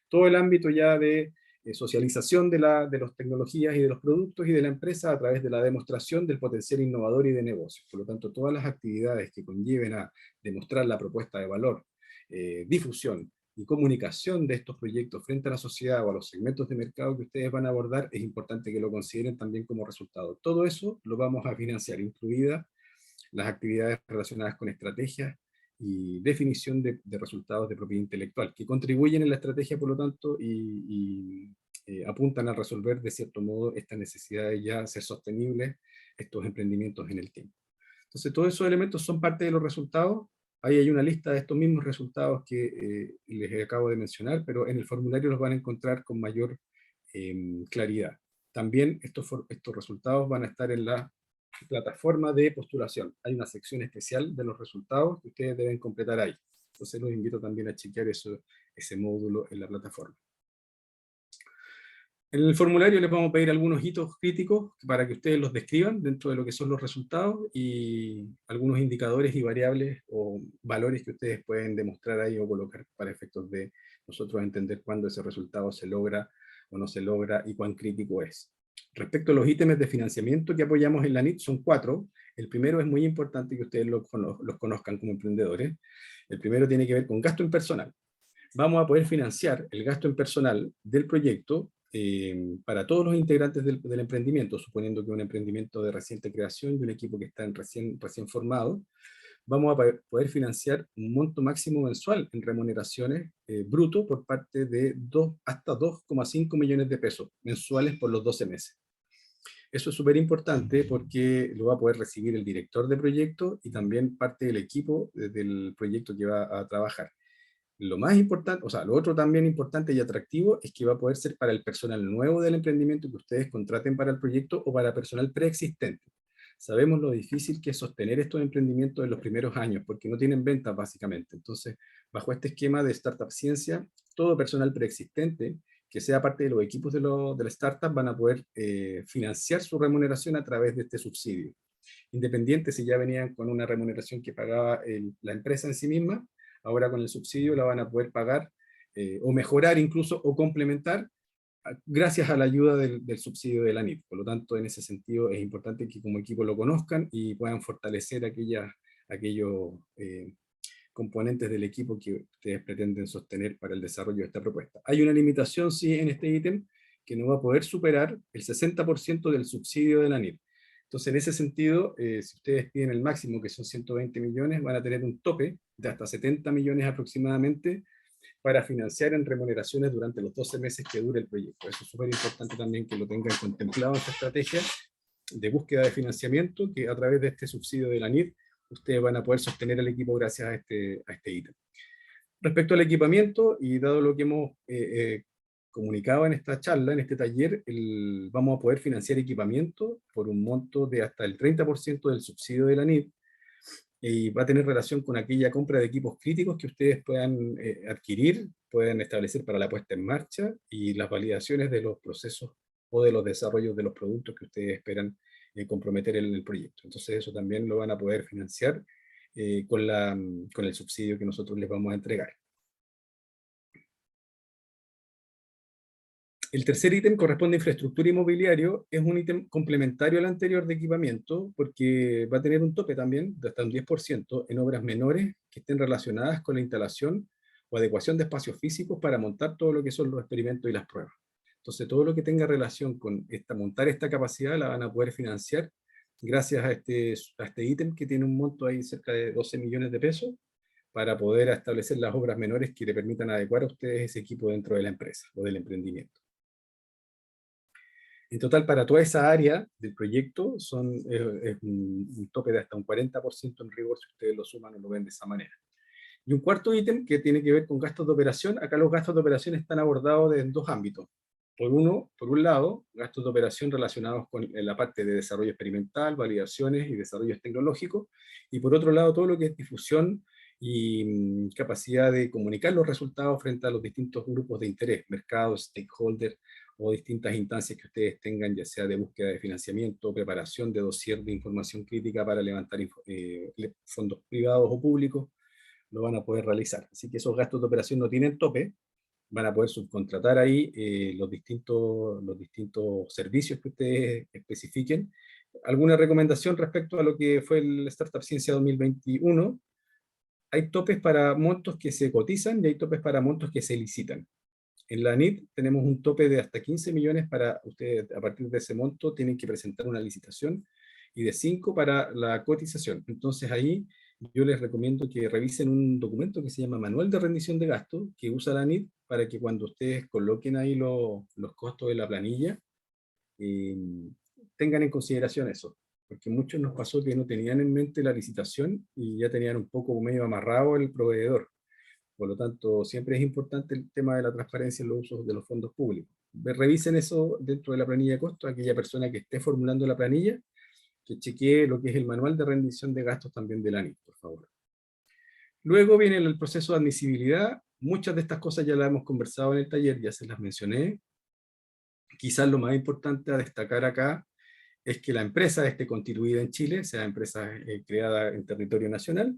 S2: todo el ámbito ya de socialización de las tecnologías y de los productos y de la empresa a través de la demostración del potencial innovador y de negocios. Por lo tanto, todas las actividades que conlleven a demostrar la propuesta de valor, difusión y comunicación de estos proyectos frente a la sociedad o a los segmentos de mercado que ustedes van a abordar, es importante que lo consideren también como resultado. Todo eso lo vamos a financiar, incluidas las actividades relacionadas con estrategias y definición de resultados de propiedad intelectual, que contribuyen en la estrategia, por lo tanto, y apuntan a resolver, de cierto modo, estas necesidades ya ser sostenibles, estos emprendimientos en el tiempo. Entonces, todos esos elementos son parte de los resultados. Ahí hay una lista de estos mismos resultados que les acabo de mencionar, pero en el formulario los van a encontrar con mayor claridad. También estos resultados van a estar en la plataforma de postulación. Hay una sección especial de los resultados que ustedes deben completar ahí. Entonces los invito también a chequear ese módulo en la plataforma. En el formulario les vamos a pedir algunos hitos críticos para que ustedes los describan dentro de lo que son los resultados y algunos indicadores y variables o valores que ustedes pueden demostrar ahí o colocar para efectos de nosotros entender cuándo ese resultado se logra o no se logra y cuán crítico es. Respecto a los ítems de financiamiento que apoyamos en la NIT, son 4. El primero es muy importante que ustedes los conozcan como emprendedores. El primero tiene que ver con gasto en personal. Vamos a poder financiar el gasto en personal del proyecto para todos los integrantes del emprendimiento, suponiendo que es un emprendimiento de reciente creación y un equipo que está recién formado. Vamos a poder financiar un monto máximo mensual en remuneraciones bruto por parte de hasta 2,5 millones de pesos mensuales por los 12 meses. Eso es súper importante porque lo va a poder recibir el director de proyecto y también parte del equipo del proyecto que va a trabajar. Lo más importante, o sea, lo otro también importante y atractivo es que va a poder ser para el personal nuevo del emprendimiento que ustedes contraten para el proyecto o para personal preexistente. Sabemos lo difícil que es sostener estos emprendimientos en los primeros años, porque no tienen ventas básicamente. Entonces, bajo este esquema de Startup Ciencia, todo personal preexistente que sea parte de los equipos de la startup van a poder financiar su remuneración a través de este subsidio. Independiente si ya venían con una remuneración que pagaba la empresa en sí misma, ahora con el subsidio la van a poder pagar o mejorar incluso o complementar gracias a la ayuda del subsidio de la NIT. Por lo tanto, en ese sentido es importante que como equipo lo conozcan y puedan fortalecer aquellos componentes del equipo que ustedes pretenden sostener para el desarrollo de esta propuesta. Hay una limitación, sí, en este ítem, que no va a poder superar el 60% del subsidio de la NIT. Entonces, en ese sentido, si ustedes piden el máximo, que son 120 millones, van a tener un tope de hasta 70 millones aproximadamente para financiar en remuneraciones durante los 12 meses que dure el proyecto. Eso es súper importante también que lo tengan contemplado en esta estrategia de búsqueda de financiamiento, que a través de este subsidio de la NIT, ustedes van a poder sostener el equipo gracias a este ítem. Respecto al equipamiento, y dado lo que hemos comunicado en esta charla, en este taller, vamos a poder financiar equipamiento por un monto de hasta el 30% del subsidio de la NIT, y va a tener relación con aquella compra de equipos críticos que ustedes puedan adquirir, pueden establecer para la puesta en marcha y las validaciones de los procesos o de los desarrollos de los productos que ustedes esperan comprometer en el proyecto. Entonces eso también lo van a poder financiar con el subsidio que nosotros les vamos a entregar. El tercer ítem corresponde a infraestructura y mobiliario. Es un ítem complementario al anterior de equipamiento, porque va a tener un tope también de hasta un 10% en obras menores que estén relacionadas con la instalación o adecuación de espacios físicos para montar todo lo que son los experimentos y las pruebas. Entonces, todo lo que tenga relación con montar esta capacidad la van a poder financiar gracias a este ítem que tiene un monto ahí cerca de 12 millones de pesos para poder establecer las obras menores que le permitan adecuar a ustedes ese equipo dentro de la empresa o del emprendimiento. En total, para toda esa área del proyecto, es un tope de hasta un 40% en rigor si ustedes lo suman o lo ven de esa manera. Y un cuarto ítem que tiene que ver con gastos de operación. Acá los gastos de operación están abordados en dos ámbitos. Por un lado, gastos de operación relacionados con la parte de desarrollo experimental, validaciones y desarrollos tecnológicos. Y por otro lado, todo lo que es difusión y capacidad de comunicar los resultados frente a los distintos grupos de interés, mercados, stakeholders, o distintas instancias que ustedes tengan, ya sea de búsqueda de financiamiento, preparación de dossier de información crítica para levantar fondos privados o públicos, lo van a poder realizar. Así que esos gastos de operación no tienen tope, van a poder subcontratar ahí los distintos servicios que ustedes especifiquen. ¿Alguna recomendación respecto a lo que fue el Startup Ciencia 2021? Hay topes para montos que se cotizan y hay topes para montos que se licitan. En la NIT tenemos un tope de hasta 15 millones para ustedes, a partir de ese monto tienen que presentar una licitación, y de 5 para la cotización. Entonces ahí yo les recomiendo que revisen un documento que se llama Manual de Rendición de Gastos, que usa la NIT para que cuando ustedes coloquen ahí los costos de la planilla, tengan en consideración eso. Porque muchos nos pasó que no tenían en mente la licitación y ya tenían un poco medio amarrado el proveedor. Por lo tanto, siempre es importante el tema de la transparencia en los usos de los fondos públicos. Revisen eso dentro de la planilla de costos. Aquella persona que esté formulando la planilla, que chequee lo que es el manual de rendición de gastos también de la ANIT, por favor. Luego viene el proceso de admisibilidad. Muchas de estas cosas ya las hemos conversado en el taller, ya se las mencioné. Quizás lo más importante a destacar acá es que la empresa esté constituida en Chile, sea empresa creada en territorio nacional,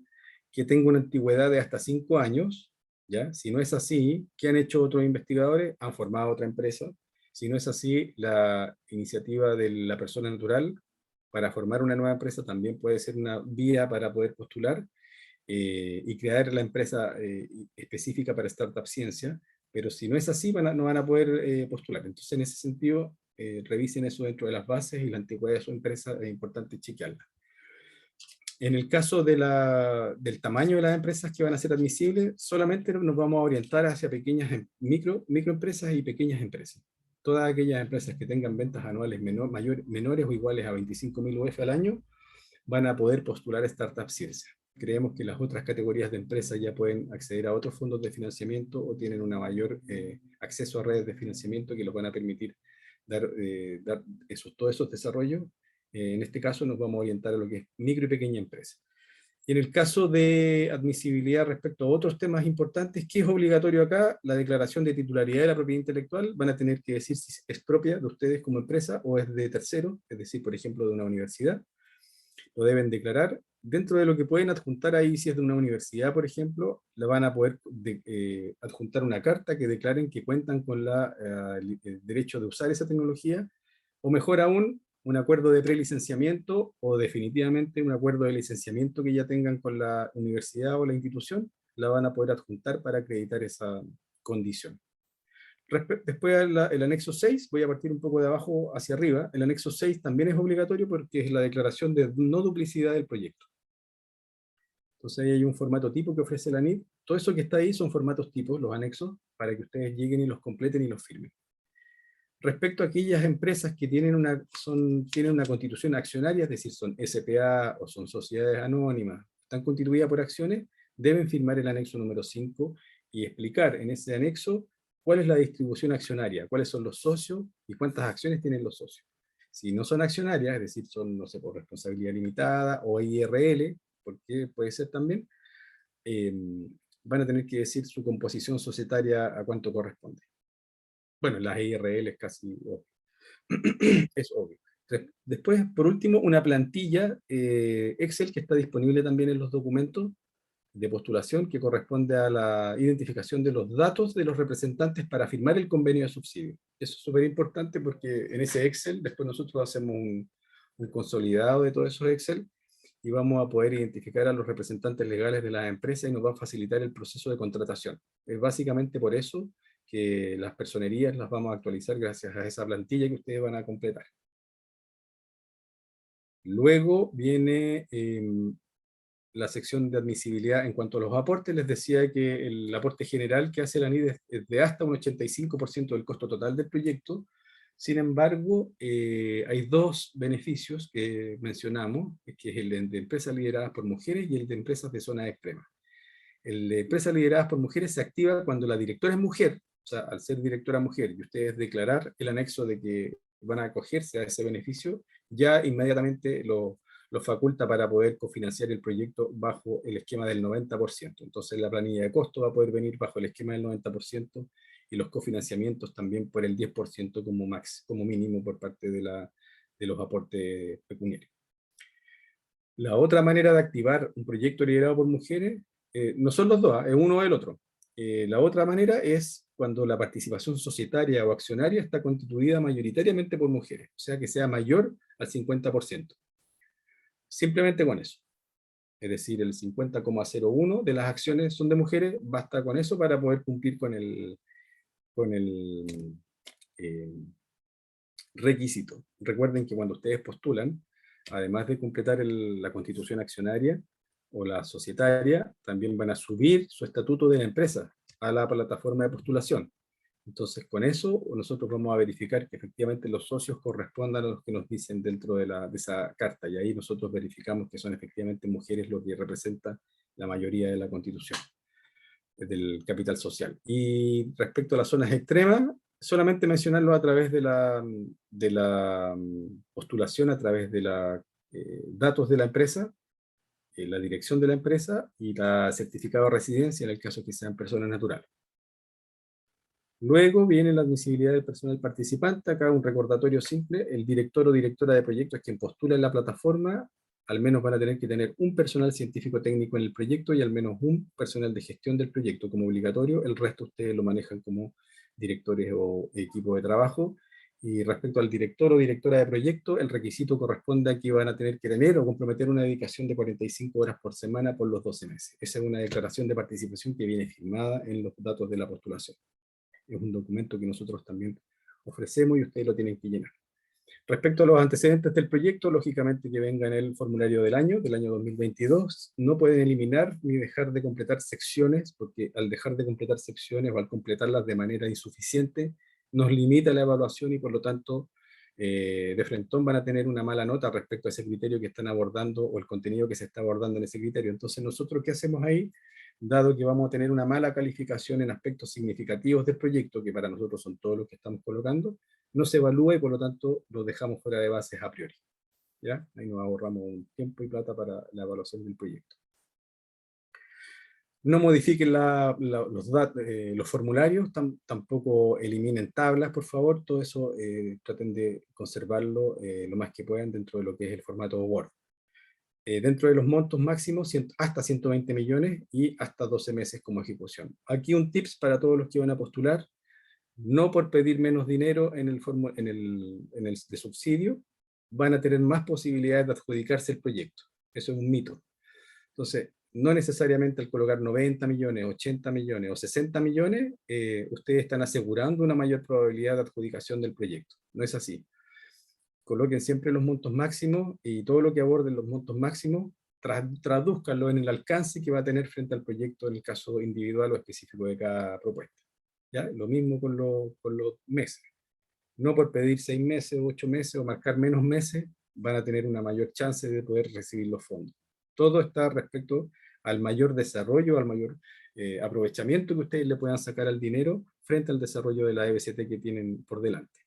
S2: que tenga una antigüedad de hasta 5 años, ¿ya? Si no es así, ¿qué han hecho otros investigadores? Han formado otra empresa. Si no es así, la iniciativa de la persona natural para formar una nueva empresa también puede ser una vía para poder postular y crear la empresa específica para Startup Ciencia, pero si no es así, no van a poder postular. Entonces, en ese sentido, revisen eso dentro de las bases y la antigüedad de su empresa, es importante chequearla. En el caso del tamaño de las empresas que van a ser admisibles, solamente nos vamos a orientar hacia pequeñas microempresas y pequeñas empresas. Todas aquellas empresas que tengan ventas anuales menores o iguales a 25.000 UF al año van a poder postular a Startup Ciencia. Creemos que las otras categorías de empresas ya pueden acceder a otros fondos de financiamiento o tienen un mayor acceso a redes de financiamiento que los van a permitir dar todos esos desarrollos. En este caso nos vamos a orientar a lo que es micro y pequeña empresa. Y en el caso de admisibilidad respecto a otros temas importantes, ¿qué es obligatorio acá? La declaración de titularidad de la propiedad intelectual. Van a tener que decir si es propia de ustedes como empresa o es de tercero, es decir, por ejemplo, de una universidad. Lo deben declarar. Dentro de lo que pueden adjuntar ahí, si es de una universidad, por ejemplo, le van a poder adjuntar una carta que declaren que cuentan con el derecho de usar esa tecnología, o mejor aún, un acuerdo de prelicenciamiento o definitivamente un acuerdo de licenciamiento que ya tengan con la universidad o la institución, la van a poder adjuntar para acreditar esa condición. Después el anexo 6, voy a partir un poco de abajo hacia arriba. El anexo 6 también es obligatorio porque es la declaración de no duplicidad del proyecto. Entonces ahí hay un formato tipo que ofrece la NIT. Todo eso que está ahí son formatos tipos, los anexos, para que ustedes lleguen y los completen y los firmen. Respecto a aquellas empresas que tienen una constitución accionaria, es decir, son SPA o son sociedades anónimas, están constituidas por acciones, deben firmar el anexo número 5 y explicar en ese anexo cuál es la distribución accionaria, cuáles son los socios y cuántas acciones tienen los socios. Si no son accionarias, es decir, son, no sé, por responsabilidad limitada o IRL, porque puede ser también, van a tener que decir su composición societaria a cuánto corresponde. Bueno, las IRL es casi obvio. Es obvio. Después, por último, una plantilla Excel que está disponible también en los documentos de postulación que corresponde a la identificación de los datos de los representantes para firmar el convenio de subsidio. Eso es súper importante porque en ese Excel después nosotros hacemos un consolidado de todos esos Excel y vamos a poder identificar a los representantes legales de las empresas y nos va a facilitar el proceso de contratación. Es básicamente por eso que las personerías las vamos a actualizar gracias a esa plantilla que ustedes van a completar. Luego viene la sección de admisibilidad en cuanto a los aportes. Les decía que el aporte general que hace la NID es de hasta un 85% del costo total del proyecto. Sin embargo, hay dos beneficios que mencionamos, que es el de empresas lideradas por mujeres y el de empresas de zonas extremas. El de empresas lideradas por mujeres se activa cuando la directora es mujer, o sea, al ser directora mujer, y ustedes declarar el anexo de que van a acogerse a ese beneficio, ya inmediatamente lo faculta para poder cofinanciar el proyecto bajo el esquema del 90%. Entonces la planilla de costo va a poder venir bajo el esquema del 90% y los cofinanciamientos también por el 10% como mínimo por parte de los aportes pecuniarios. La otra manera de activar un proyecto liderado por mujeres, no son los dos, es uno o el otro. La otra manera es cuando la participación societaria o accionaria está constituida mayoritariamente por mujeres, o sea que sea mayor al 50%. Simplemente con eso. Es decir, el 50,01 de las acciones son de mujeres, basta con eso para poder cumplir con el requisito. Recuerden que cuando ustedes postulan, además de completar la constitución accionaria o la societaria, también van a subir su estatuto de la empresa a la plataforma de postulación. Entonces, con eso, nosotros vamos a verificar que efectivamente los socios correspondan a los que nos dicen dentro de esa carta, y ahí nosotros verificamos que son efectivamente mujeres los que representan la mayoría de la constitución, del capital social. Y respecto a las zonas extremas, solamente mencionarlo a través de la postulación, a través de los datos de la empresa, la dirección de la empresa y la certificado de residencia en el caso que sean personas naturales. Luego viene la admisibilidad del personal participante. Acá un recordatorio simple: el director o directora de proyecto es quien postula en la plataforma. Al menos van a tener que tener un personal científico técnico en el proyecto y al menos un personal de gestión del proyecto como obligatorio. El resto ustedes lo manejan como directores o equipo de trabajo. Y respecto al director o directora de proyecto, el requisito corresponde a que van a tener que tener o comprometer una dedicación de 45 horas por semana por los 12 meses. Esa es una declaración de participación que viene firmada en los datos de la postulación. Es un documento que nosotros también ofrecemos y ustedes lo tienen que llenar. Respecto a los antecedentes del proyecto, lógicamente que venga en el formulario del año 2022, no pueden eliminar ni dejar de completar secciones, porque al dejar de completar secciones o al completarlas de manera insuficiente, nos limita la evaluación y por lo tanto, de frentón van a tener una mala nota respecto a ese criterio que están abordando o el contenido que se está abordando en ese criterio. Entonces, ¿nosotros qué hacemos ahí? Dado que vamos a tener una mala calificación en aspectos significativos del proyecto, que para nosotros son todos los que estamos colocando, no se evalúa y por lo tanto lo dejamos fuera de bases a priori. ¿Ya? Ahí nos ahorramos un tiempo y plata para la evaluación del proyecto. No modifiquen los formularios, tampoco eliminen tablas, por favor. Todo eso traten de conservarlo lo más que puedan dentro de lo que es el formato Word. Dentro de los montos máximos, hasta 120 millones y hasta 12 meses como ejecución. Aquí un tips para todos los que van a postular: no por pedir menos dinero en el de subsidio, van a tener más posibilidades de adjudicarse el proyecto. Eso es un mito. Entonces, no necesariamente al colocar 90 millones, 80 millones o 60 millones, ustedes están asegurando una mayor probabilidad de adjudicación del proyecto. No es así. Coloquen siempre los montos máximos y todo lo que aborden los montos máximos, tradúzcanlo en el alcance que va a tener frente al proyecto en el caso individual o específico de cada propuesta. ¿Ya? Lo mismo con los meses. No por pedir 6 meses, 8 meses o marcar menos meses, van a tener una mayor chance de poder recibir los fondos. Todo está respecto al mayor desarrollo, al mayor aprovechamiento que ustedes le puedan sacar al dinero frente al desarrollo de la EBCT que tienen por delante.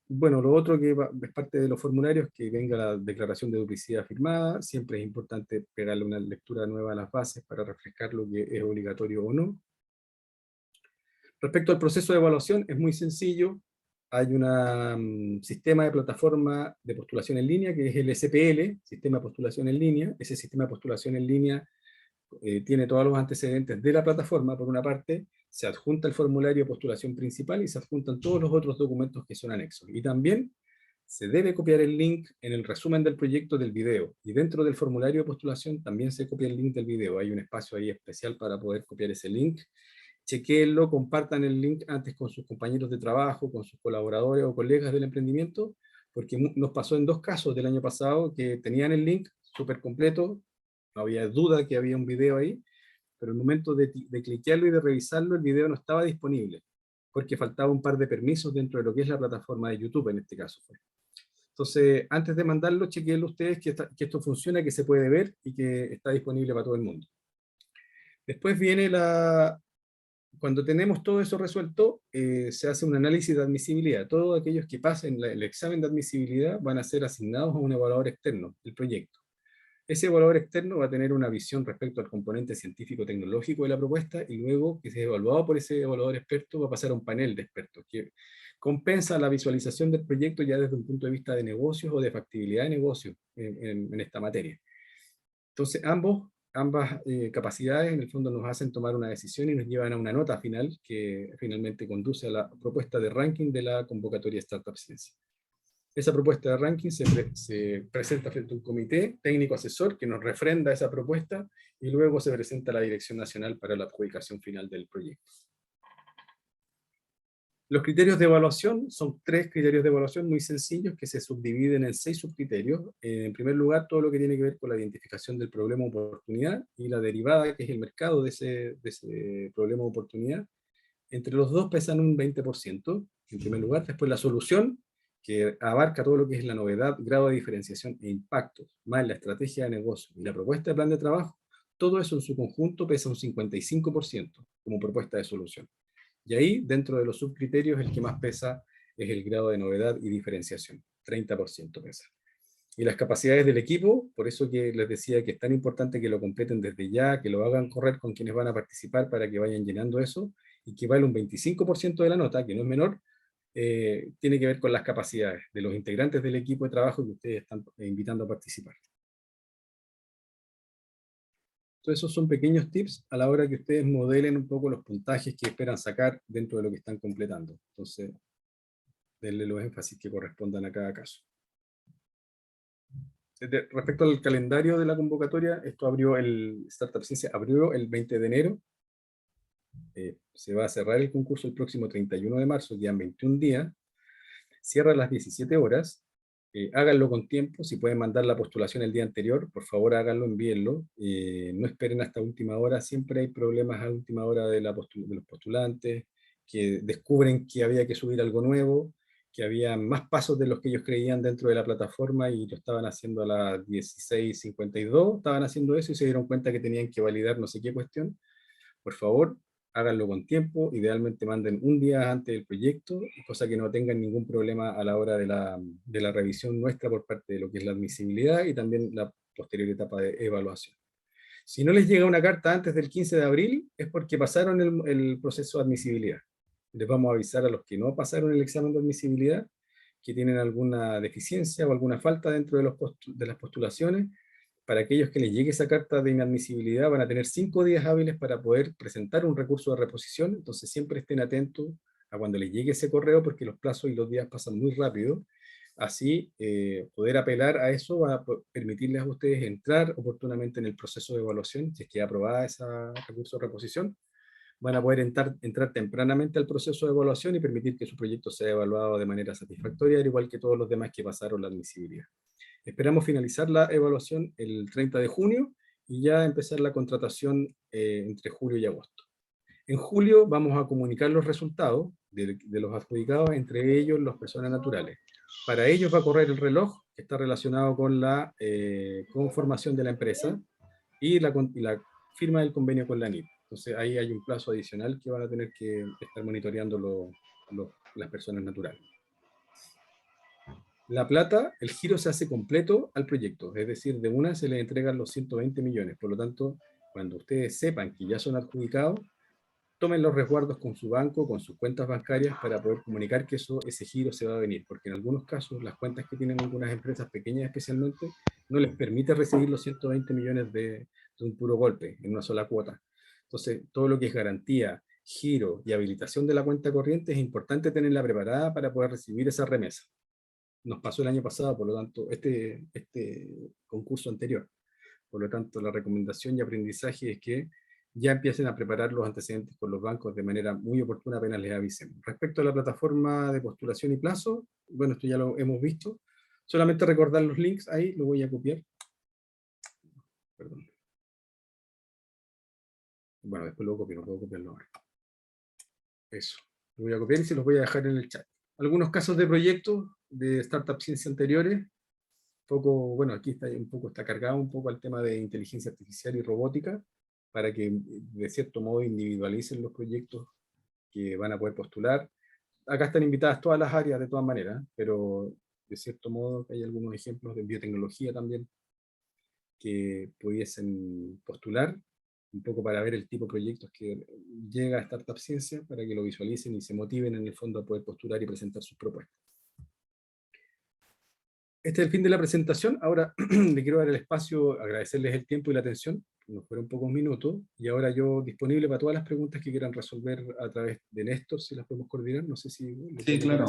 S2: Bueno, lo otro que es parte de los formularios, que venga la declaración de duplicidad firmada. Siempre es importante pegarle una lectura nueva a las bases para refrescar lo que es obligatorio o no. Respecto al proceso de evaluación, es muy sencillo. Hay un sistema de plataforma de postulación en línea, que es el SPL, Sistema de Postulación en Línea. Ese sistema de postulación en línea tiene todos los antecedentes de la plataforma, por una parte. Se adjunta el formulario de postulación principal y se adjuntan todos los otros documentos que son anexos. Y también se debe copiar el link en el resumen del proyecto del video. Y dentro del formulario de postulación también se copia el link del video. Hay un espacio ahí especial para poder copiar ese link. Chequéenlo, compartan el link antes con sus compañeros de trabajo, con sus colaboradores o colegas del emprendimiento, porque nos pasó en 2 casos del año pasado que tenían el link súper completo, no había duda que había un video ahí, pero el momento de cliquearlo y de revisarlo, el video no estaba disponible, porque faltaba un par de permisos dentro de lo que es la plataforma de YouTube, en este caso. Entonces, antes de mandarlo, chequéenlo ustedes que esto funciona, que se puede ver y que está disponible para todo el mundo. Después viene cuando tenemos todo eso resuelto, se hace un análisis de admisibilidad. Todos aquellos que pasen el examen de admisibilidad van a ser asignados a un evaluador externo del proyecto. Ese evaluador externo va a tener una visión respecto al componente científico-tecnológico de la propuesta, y luego que sea evaluado por ese evaluador experto va a pasar a un panel de expertos que compensa la visualización del proyecto ya desde un punto de vista de negocios o de factibilidad de negocios en esta materia. Entonces, ambas capacidades en el fondo nos hacen tomar una decisión y nos llevan a una nota final que finalmente conduce a la propuesta de ranking de la convocatoria Startup Ciencia. Esa propuesta de ranking se presenta frente a un comité técnico asesor que nos refrenda esa propuesta y luego se presenta a la Dirección Nacional para la adjudicación final del proyecto. Los criterios de evaluación son 3 criterios de evaluación muy sencillos que se subdividen en 6 subcriterios. En primer lugar, todo lo que tiene que ver con la identificación del problema o oportunidad y la derivada, que es el mercado de ese problema o oportunidad. Entre los dos pesan un 20%, en primer lugar. Después la solución, que abarca todo lo que es la novedad, grado de diferenciación e impactos, más la estrategia de negocio y la propuesta de plan de trabajo. Todo eso en su conjunto pesa un 55% como propuesta de solución. Y ahí, dentro de los subcriterios, el que más pesa es el grado de novedad y diferenciación, 30% pesa. Y las capacidades del equipo, por eso que les decía que es tan importante que lo completen desde ya, que lo hagan correr con quienes van a participar para que vayan llenando eso, y que vale un 25% de la nota, que no es menor, tiene que ver con las capacidades de los integrantes del equipo de trabajo que ustedes están invitando a participar. Entonces, esos son pequeños tips a la hora que ustedes modelen un poco los puntajes que esperan sacar dentro de lo que están completando. Entonces, denle los énfasis que correspondan a cada caso. Respecto al calendario de la convocatoria, Startup Ciencia abrió el 20 de enero. Se va a cerrar el concurso el próximo 31 de marzo, quedan 21 días. Cierra a las 17 horas. Háganlo con tiempo. Si pueden mandar la postulación el día anterior, por favor háganlo, envíenlo. No esperen hasta última hora. Siempre hay problemas a última hora de los postulantes, que descubren que había que subir algo nuevo, que había más pasos de los que ellos creían dentro de la plataforma y lo estaban haciendo a las 16:52, estaban haciendo eso y se dieron cuenta que tenían que validar no sé qué cuestión. Por favor, háganlo con tiempo, idealmente manden un día antes del proyecto, cosa que no tengan ningún problema a la hora de la revisión nuestra por parte de lo que es la admisibilidad y también la posterior etapa de evaluación. Si no les llega una carta antes del 15 de abril, es porque pasaron el proceso de admisibilidad. Les vamos a avisar a los que no pasaron el examen de admisibilidad, que tienen alguna deficiencia o alguna falta dentro de, de las postulaciones. Para aquellos que les llegue esa carta de inadmisibilidad, van a tener 5 días hábiles para poder presentar un recurso de reposición. Entonces siempre estén atentos a cuando les llegue ese correo, porque los plazos y los días pasan muy rápido. Así, poder apelar a eso va a permitirles a ustedes entrar oportunamente en el proceso de evaluación. Si es que aprobada ese recurso de reposición, van a poder entrar tempranamente al proceso de evaluación y permitir que su proyecto sea evaluado de manera satisfactoria, al igual que todos los demás que pasaron la admisibilidad. Esperamos finalizar la evaluación el 30 de junio y ya empezar la contratación entre julio y agosto. En julio vamos a comunicar los resultados de los adjudicados, entre ellos las personas naturales. Para ellos va a correr el reloj, que está relacionado con la conformación de la empresa y la firma del convenio con la ANIT. Entonces ahí hay un plazo adicional que van a tener que estar monitoreando las personas naturales. La plata, el giro se hace completo al proyecto, es decir, de una se les entregan los 120 millones. Por lo tanto, cuando ustedes sepan que ya son adjudicados, tomen los resguardos con su banco, con sus cuentas bancarias, para poder comunicar que ese giro se va a venir, porque en algunos casos las cuentas que tienen algunas empresas pequeñas especialmente no les permite recibir los 120 millones de un puro golpe, en una sola cuota. Entonces, todo lo que es garantía, giro y habilitación de la cuenta corriente es importante tenerla preparada para poder recibir esa remesa. Nos pasó el año pasado, por lo tanto, este concurso anterior. Por lo tanto, la recomendación y aprendizaje es que ya empiecen a preparar los antecedentes con los bancos de manera muy oportuna apenas les avisen. Respecto a la plataforma de postulación y plazo, bueno, esto ya lo hemos visto. Solamente recordar los links ahí, lo voy a copiar. Perdón. Bueno, después lo copio, no puedo copiarlo ahora. Eso. Lo voy a copiar y se los voy a dejar en el chat. Algunos casos de proyectos de Startup Ciencia anteriores. Bueno, aquí está cargado un poco al tema de inteligencia artificial y robótica, para que de cierto modo individualicen los proyectos que van a poder postular. Acá están invitadas todas las áreas de todas maneras, pero de cierto modo hay algunos ejemplos de biotecnología también que pudiesen postular, un poco para ver el tipo de proyectos que llega a Startup Ciencia, para que lo visualicen y se motiven en el fondo a poder postular y presentar sus propuestas. Este es el fin de la presentación. Ahora le quiero dar el espacio, agradecerles el tiempo y la atención, nos fueron pocos minutos, y ahora yo disponible para todas las preguntas que quieran resolver a través de Néstor, si las podemos coordinar. No sé si...
S1: Sí, claro.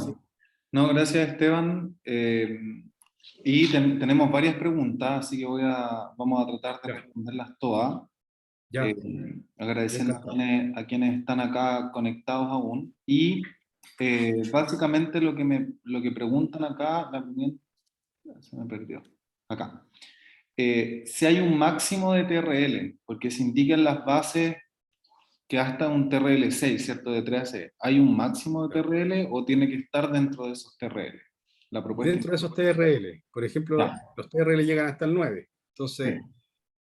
S1: No, gracias, Esteban. Y tenemos varias preguntas, así que vamos a tratar de responderlas todas. Agradeciendo a quienes están acá conectados aún. Y básicamente lo que preguntan acá, se me perdió, acá. Si hay un máximo de TRL, porque se indican las bases que hasta un TRL 6, ¿cierto? De 3 a 6. ¿Hay un máximo de TRL o tiene que estar dentro de esos TRL? La propuesta
S2: dentro de esos TRL. Por ejemplo, los TRL llegan hasta el 9. Entonces,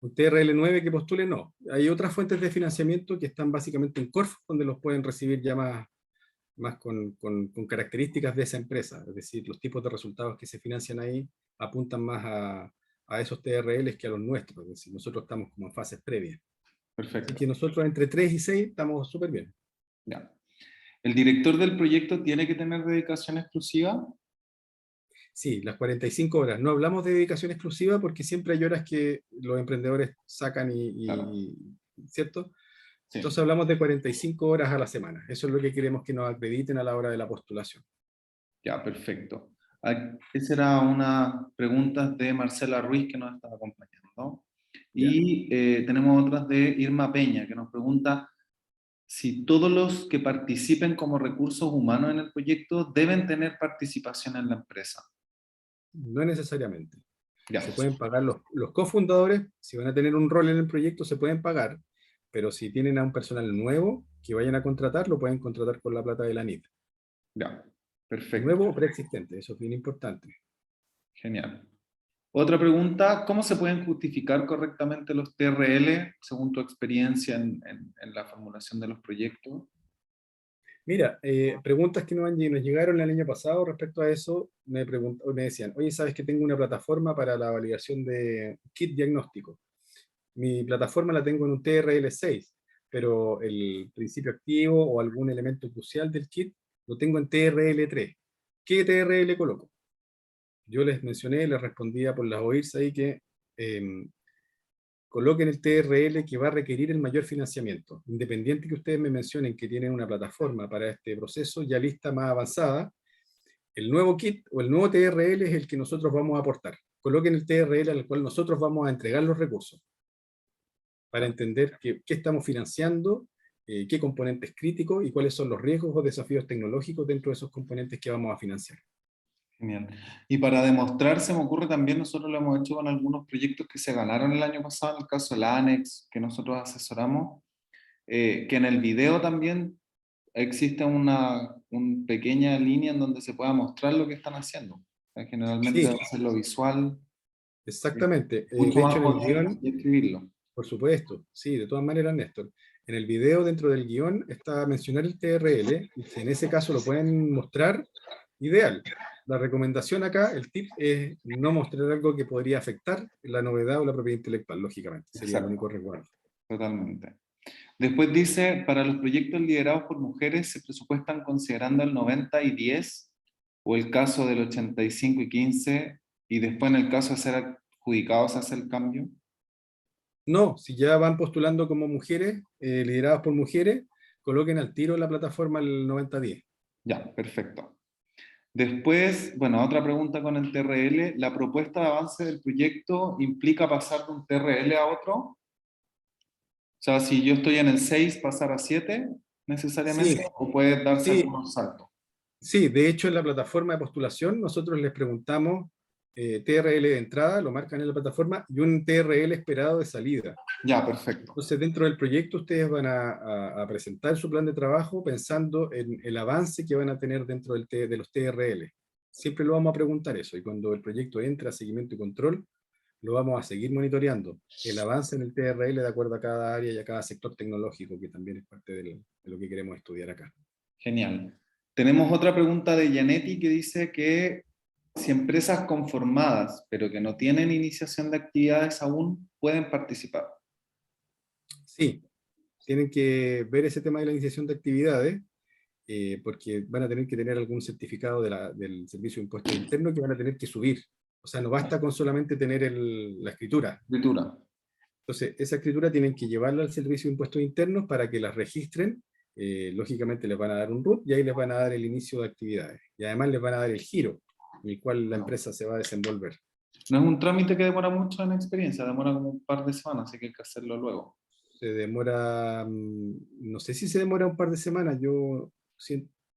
S2: un TRL 9 que postule, no. Hay otras fuentes de financiamiento que están básicamente en Corfo, donde los pueden recibir ya más con características de esa empresa. Es decir, los tipos de resultados que se financian ahí apuntan más a esos TRLs que a los nuestros. Es decir, nosotros estamos como en fases previas.
S1: Perfecto.
S2: Así que nosotros entre 3 y 6 estamos súper bien.
S1: Ya. ¿El director del proyecto tiene que tener dedicación exclusiva?
S2: Sí, las 45 horas. No hablamos de dedicación exclusiva porque siempre hay horas que los emprendedores sacan
S1: Claro.
S2: ¿cierto?
S1: Sí.
S2: Entonces hablamos de 45 horas a la semana. Eso es lo que queremos que nos acrediten a la hora de la postulación.
S1: Ya, perfecto. Esa era una pregunta de Marcela Ruiz, que nos estaba acompañando. Y tenemos otras de Irma Peña, que nos pregunta si todos los que participen como recursos humanos en el proyecto deben tener participación en la empresa.
S2: No necesariamente.
S1: Ya.
S2: Se pueden pagar los cofundadores, si van a tener un rol en el proyecto se pueden pagar, pero si tienen a un personal nuevo que vayan a contratar, lo pueden contratar con la plata de la NIT.
S1: Ya, perfecto.
S2: Nuevo o preexistente, eso es bien importante.
S1: Genial. Otra pregunta, ¿cómo se pueden justificar correctamente los TRL según tu experiencia en la formulación de los proyectos?
S2: Mira, preguntas que nos llegaron el año pasado respecto a eso, me decían, oye, ¿sabes que tengo una plataforma para la validación de kit diagnóstico? mi plataforma la tengo en un TRL6, pero el principio activo o algún elemento crucial del kit lo tengo en TRL3. ¿Qué TRL coloco? Yo les mencioné, les respondía por las OIRS ahí que coloquen el TRL que va a requerir el mayor financiamiento. Independiente que ustedes me mencionen que tienen una plataforma para este proceso ya lista, más avanzada, el nuevo kit o el nuevo TRL es el que nosotros vamos a aportar. Coloquen el TRL al cual nosotros vamos a entregar los recursos para entender qué estamos financiando, qué componentes críticos y cuáles son los riesgos o desafíos tecnológicos dentro de esos componentes que vamos a financiar.
S1: Genial. Y para demostrar, se me ocurre también, nosotros lo hemos hecho con algunos proyectos que se ganaron el año pasado, en el caso de la ANEX, que nosotros asesoramos, que en el video también existe una pequeña línea en donde se pueda mostrar lo que están haciendo. O sea, generalmente
S2: Sí,
S1: hacerlo visual,
S2: exactamente.
S1: mucho
S2: De hecho,
S1: más
S2: en el
S1: potente
S2: guión,
S1: que escribirlo.
S2: por supuesto, sí, de todas maneras, Néstor. En el video, dentro del guión, está mencionar el TRL, y si en ese caso lo pueden mostrar, ideal. La recomendación acá, el tip, es no mostrar algo que podría afectar la novedad o la propiedad intelectual, lógicamente. Sería el único
S1: Exacto,
S2: resguardo.
S1: totalmente. Después dice, para los proyectos liderados por mujeres se presupuestan considerando el 90 y 10, o el caso del 85 y 15, y después en el caso de ser adjudicados se hace el cambio.
S2: No, si ya van postulando como mujeres, lideradas por mujeres, coloquen al tiro en la plataforma el 90-10.
S1: Ya, perfecto. Después, bueno, otra pregunta con el TRL. ¿La propuesta de avance del proyecto implica pasar de un TRL a otro? O sea, si yo estoy en el 6, pasar a 7 necesariamente,
S2: Sí,
S1: o puede darse
S2: sí,
S1: algunos saltos.
S2: sí, de hecho en la plataforma de postulación nosotros les preguntamos TRL de entrada, lo marcan en la plataforma, y un TRL esperado de salida.
S1: Ya, perfecto.
S2: Entonces dentro del proyecto ustedes van a presentar su plan de trabajo pensando en el avance que van a tener dentro de los TRL. Siempre lo vamos a preguntar eso, y cuando el proyecto entra a seguimiento y control, lo vamos a seguir monitoreando. El avance en el TRL de acuerdo a cada área y a cada sector tecnológico, que también es parte de lo que queremos estudiar acá.
S1: Genial. Tenemos otra pregunta de Janetti que dice que si empresas conformadas, pero que no tienen iniciación de actividades aún, pueden participar.
S2: Sí, tienen que ver ese tema de la iniciación de actividades, porque van a tener que tener algún certificado del Servicio de Impuestos Internos que van a tener que subir. O sea, no basta con solamente tener la escritura.
S1: Escritura.
S2: Entonces, esa escritura tienen que llevarla al Servicio de Impuestos Internos para que las registren. Lógicamente les van a dar un RUT y ahí les van a dar el inicio de actividades. Y además les van a dar el giro en el cual la empresa se va a desenvolver.
S1: No es un trámite que demora mucho en experiencia, demora como un par de semanas, así que hay que hacerlo luego.
S2: Se demora, no sé si se demora un par de semanas, yo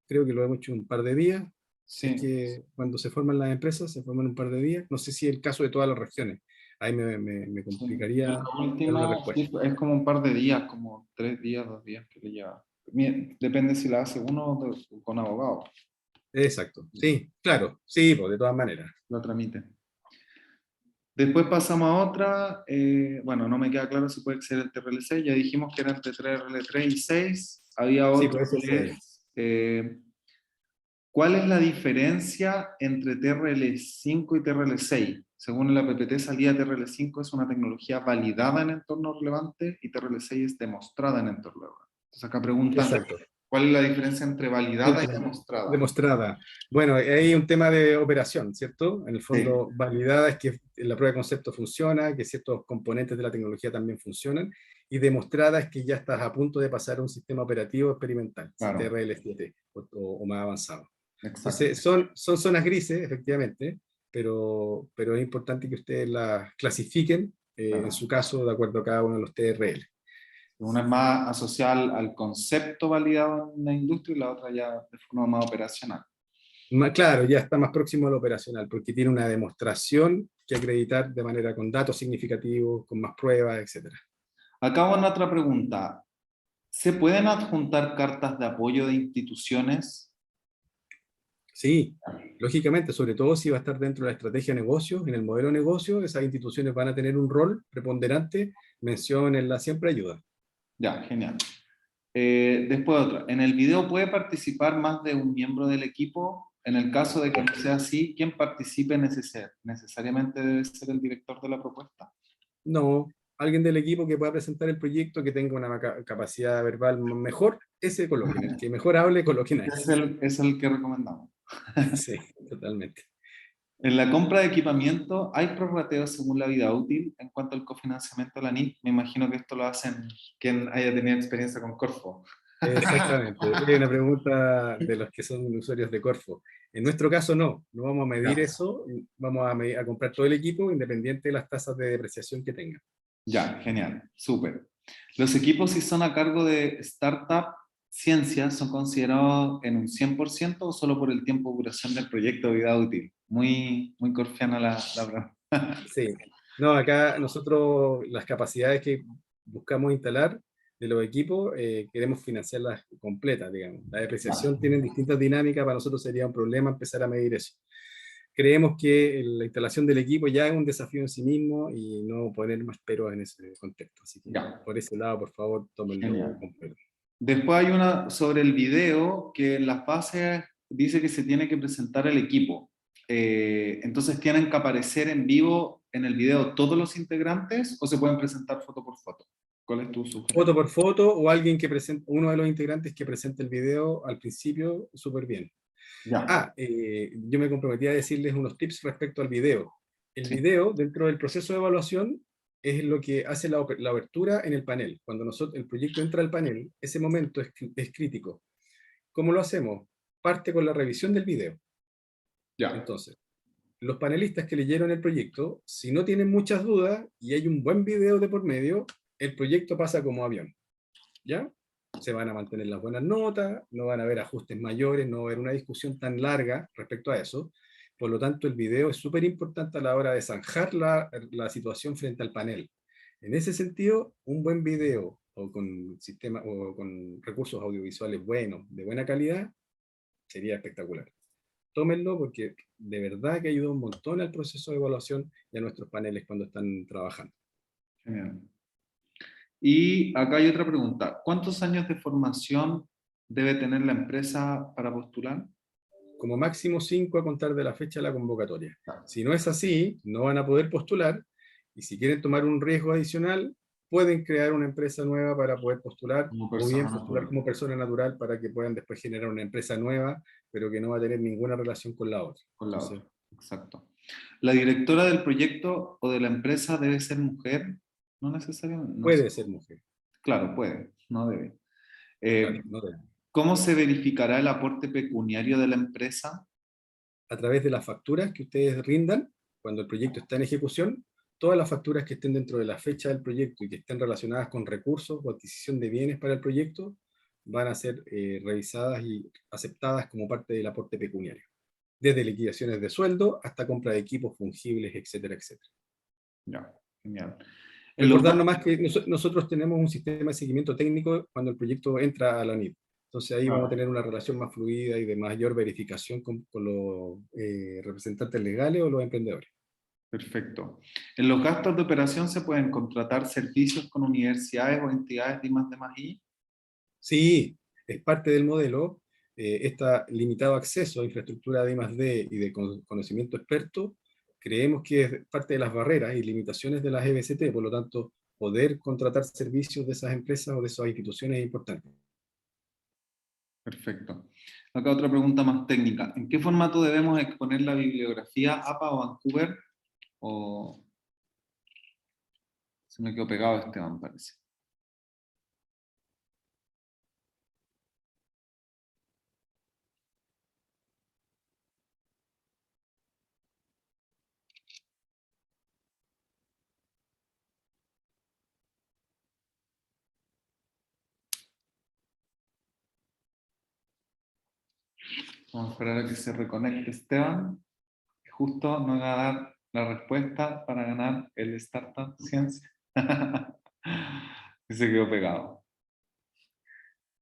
S2: creo que lo hemos hecho un par de días. Si es
S1: Sí.
S2: que cuando se forman las empresas, se forman un par de días. No sé si es el caso de todas las regiones. Ahí me
S1: Sí.
S2: complicaría
S1: La
S2: dar una
S1: última
S2: respuesta.
S1: sí, es como un par de días, como 3 días, 2 días que le lleva. Depende si la hace uno o con abogado,
S2: Exacto. Sí, claro. Sí, pues, de todas maneras.
S1: lo tramite. Después pasamos a otra, bueno, no me queda claro si puede ser el TRL6, ya dijimos que era entre TRL3 y 6, había
S2: Sí,
S1: otro
S2: puede ser
S1: que es, ¿cuál es la diferencia entre TRL5 y TRL6? Según la PPT salida, TRL5 es una tecnología validada en entorno relevante y TRL6 es demostrada en entorno relevante. Entonces acá preguntan,
S2: Exacto.
S1: ¿cuál es la diferencia entre validada y demostrada?
S2: Demostrada. Bueno, hay un tema de operación, ¿cierto? En el
S1: Sí,
S2: fondo, validada es que la prueba de concepto funciona, que ciertos componentes de la tecnología también funcionan, y demostrada es que ya estás a punto de pasar a un sistema operativo experimental,
S1: claro,
S2: TRL7 o más avanzado.
S1: exacto.
S2: Entonces, son zonas grises, efectivamente, pero es importante que ustedes las clasifiquen, en
S1: Claro.
S2: su caso, de acuerdo a cada uno de los TRL.
S1: Una es más asociada al concepto validado en la industria y la otra ya de forma más operacional.
S2: Claro, ya está más próximo a lo operacional, porque tiene una demostración que acreditar de manera con datos significativos, con más pruebas, etc.
S1: Acá va una otra pregunta. ¿Se pueden adjuntar cartas de apoyo de instituciones?
S2: Sí, lógicamente, sobre todo si va a estar dentro de la estrategia de negocios, en el modelo de negocio, esas instituciones van a tener un rol preponderante, menciónenla, siempre ayuda.
S1: Ya, genial. Después otra. ¿En el video puede participar más de un miembro del equipo? En el caso de que no sea así, ¿quién participe necesariamente debe ser el director de la propuesta?
S2: No, alguien del equipo que pueda presentar el proyecto, que tenga una capacidad verbal mejor, ese coloquen. El que mejor hable, coloquen ahí.
S1: Es el que recomendamos.
S2: Sí, totalmente.
S1: En la compra de equipamiento, ¿hay prorrateo según la vida útil en cuanto al cofinanciamiento de la NIC? Me imagino que esto lo hacen quien haya tenido experiencia con Corfo.
S2: Exactamente. Es una pregunta de los que son usuarios de Corfo. En nuestro caso no vamos a medir
S1: Ya.
S2: eso, vamos a comprar todo el equipo independiente de las tasas de depreciación que tenga.
S1: Ya, genial, súper. ¿Los equipos si son a cargo de Startup Ciencia son considerados en un 100% o solo por el tiempo de duración del proyecto de vida útil? Muy corfiana la pregunta.
S2: Sí, no, acá nosotros las capacidades que buscamos instalar de los equipos queremos financiarlas completas, digamos. La depreciación tiene distintas dinámicas, para nosotros sería un problema empezar a medir eso. Creemos que la instalación del equipo ya es un desafío en sí mismo y no poner más peros en ese contexto. Así que
S1: Ya,
S2: por ese lado, por favor, tómenlo
S1: genial.
S2: completo.
S1: Después hay una sobre el video que en las bases dice que se tiene que presentar el equipo. Entonces, ¿tienen que aparecer en vivo en el video todos los integrantes o se pueden presentar foto por foto? ¿Cuál es tu sugerencia?
S2: Foto por foto o alguien que presente, uno de los integrantes que presente el video al principio, súper bien.
S1: Ya,
S2: Yo me comprometí a decirles unos tips respecto al video. El
S1: sí,
S2: video, dentro del proceso de evaluación, es lo que hace la apertura en el panel. Cuando el proyecto entra al panel, ese momento es crítico. ¿Cómo lo hacemos? Parte con la revisión del video.
S1: ya,
S2: Entonces, los panelistas que leyeron el proyecto, si no tienen muchas dudas y hay un buen video de por medio, el proyecto pasa como avión. ¿Ya? Se van a mantener las buenas notas, no van a haber ajustes mayores, no va a haber una discusión tan larga respecto a eso. Por lo tanto, el video es súper importante a la hora de zanjar la situación frente al panel. En ese sentido, un buen video o con recursos audiovisuales buenos, de buena calidad, sería espectacular. Tómenlo porque de verdad que ayuda un montón al proceso de evaluación y a nuestros paneles cuando están trabajando.
S1: genial. Y acá hay otra pregunta. ¿Cuántos años de formación debe tener la empresa para postular?
S2: Como máximo 5 a contar de la fecha de la convocatoria.
S1: Claro.
S2: Si no es así, no van a poder postular, y si quieren tomar un riesgo adicional, pueden crear una empresa nueva para poder postular,
S1: Como
S2: o bien
S1: persona
S2: postular
S1: natural.
S2: como persona natural para que puedan después generar una empresa nueva, pero que no va a tener ninguna relación con la otra.
S1: Con la
S2: Entonces,
S1: otra. Exacto. ¿La directora del proyecto o de la empresa debe ser mujer? No necesariamente. No sé.
S2: puede ser mujer,
S1: Claro, puede, no debe.
S2: claro,
S1: Eh,
S2: no debe.
S1: ¿Cómo se verificará el aporte pecuniario de la empresa?
S2: A través de las facturas que ustedes rindan, cuando el proyecto está en ejecución, todas las facturas que estén dentro de la fecha del proyecto y que estén relacionadas con recursos o adquisición de bienes para el proyecto, van a ser revisadas y aceptadas como parte del aporte pecuniario, desde liquidaciones de sueldo hasta compra de equipos fungibles, etcétera, etcétera.
S1: Ya, genial. En los
S2: Recordar nomás que nosotros tenemos un sistema de seguimiento técnico cuando el proyecto entra a la NID. Entonces ahí vamos a
S1: ah,
S2: tener una relación más fluida y de mayor verificación con los representantes legales o los emprendedores.
S1: perfecto. En los gastos de operación se pueden contratar servicios con universidades o entidades de I+D+I.
S2: Sí, es parte del modelo. Este limitado acceso a infraestructura de I+D y de conocimiento experto, creemos que es parte de las barreras y limitaciones de las EBCT, por lo tanto, poder contratar servicios de esas empresas o de esas instituciones es importante.
S1: Perfecto. Acá otra pregunta más técnica. ¿En qué formato debemos exponer la bibliografía APA o Vancouver? O se me quedó pegado Esteban, parece. Vamos a esperar a que se reconecte Esteban. Justo nos va a dar la respuesta para ganar el Startup Ciencia. Y se quedó pegado.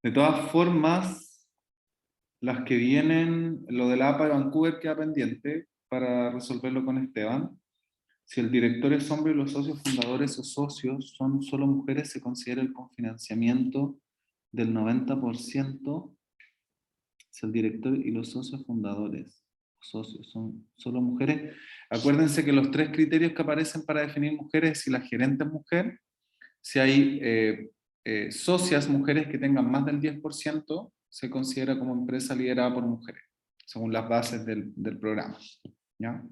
S1: De todas formas, las que vienen, lo de la APA de Vancouver queda pendiente para resolverlo con Esteban. Si el director es hombre y los socios fundadores o socios son solo mujeres, se considera el confinanciamiento del 90%. Si el director y los socios fundadores o socios son solo mujeres, acuérdense que los 3 criterios que aparecen para definir mujeres, si la gerente es mujer, Si hay socias mujeres que tengan más del 10%, se considera como empresa liderada por mujeres, según las bases del programa, ¿ya?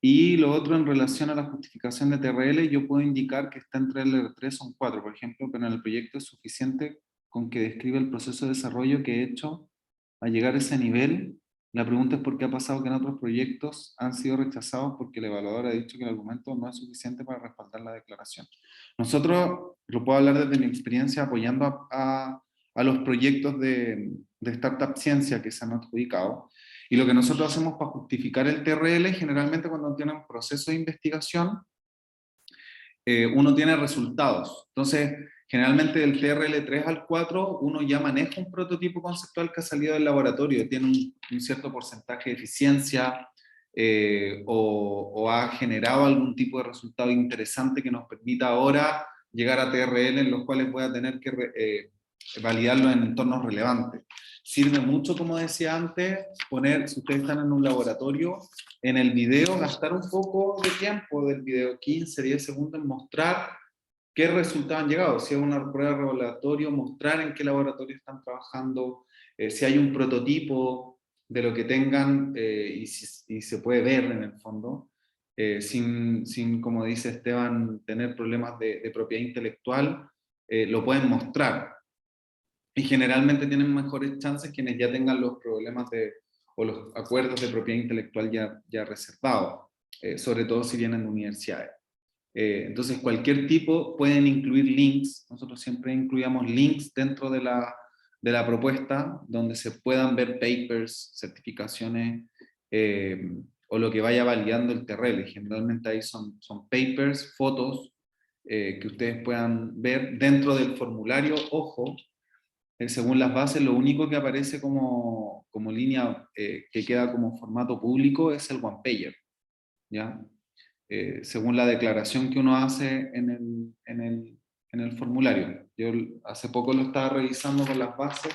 S1: Y lo otro en relación a la justificación de TRL, yo puedo indicar que está entre el 3 o un 4, por ejemplo, pero en el proyecto es suficiente con que describa el proceso de desarrollo que he hecho a llegar a ese nivel. La pregunta es por qué ha pasado que en otros proyectos han sido rechazados porque el evaluador ha dicho que el argumento no es suficiente para respaldar la declaración. Nosotros, lo puedo hablar desde mi experiencia apoyando a los proyectos de Startup Ciencia que se han adjudicado. Y lo que nosotros hacemos para justificar el TRL, generalmente cuando tiene un proceso de investigación, uno tiene resultados. Entonces, generalmente del TRL 3 al 4, uno ya maneja un prototipo conceptual que ha salido del laboratorio, tiene un cierto porcentaje de eficiencia, o ha generado algún tipo de resultado interesante que nos permita ahora llegar a TRL en los cuales voy a tener que validarlo en entornos relevantes. Sirve mucho, como decía antes, poner, si ustedes están en un laboratorio, en el video, gastar un poco de tiempo del video, 15, 10 segundos, en mostrar qué resultados han llegado. Si es una prueba de laboratorio, mostrar en qué laboratorio están trabajando, si hay un prototipo de lo que tengan, y se puede ver en el fondo, sin, como dice Esteban, tener problemas de propiedad intelectual, lo pueden mostrar. Y generalmente tienen mejores chances quienes ya tengan los problemas o los acuerdos de propiedad intelectual ya reservados, sobre todo si vienen de universidades. Entonces cualquier tipo pueden incluir links, nosotros siempre incluíamos links dentro de la propuesta, donde se puedan ver papers, certificaciones, o lo que vaya validando el TRL. Generalmente ahí son papers, fotos, que ustedes puedan ver dentro del formulario. Ojo, según las bases, lo único que aparece como línea, que queda como formato público, es el one pager, ¿ya? Según la declaración que uno hace en el formulario. Yo hace poco lo estaba revisando con las bases,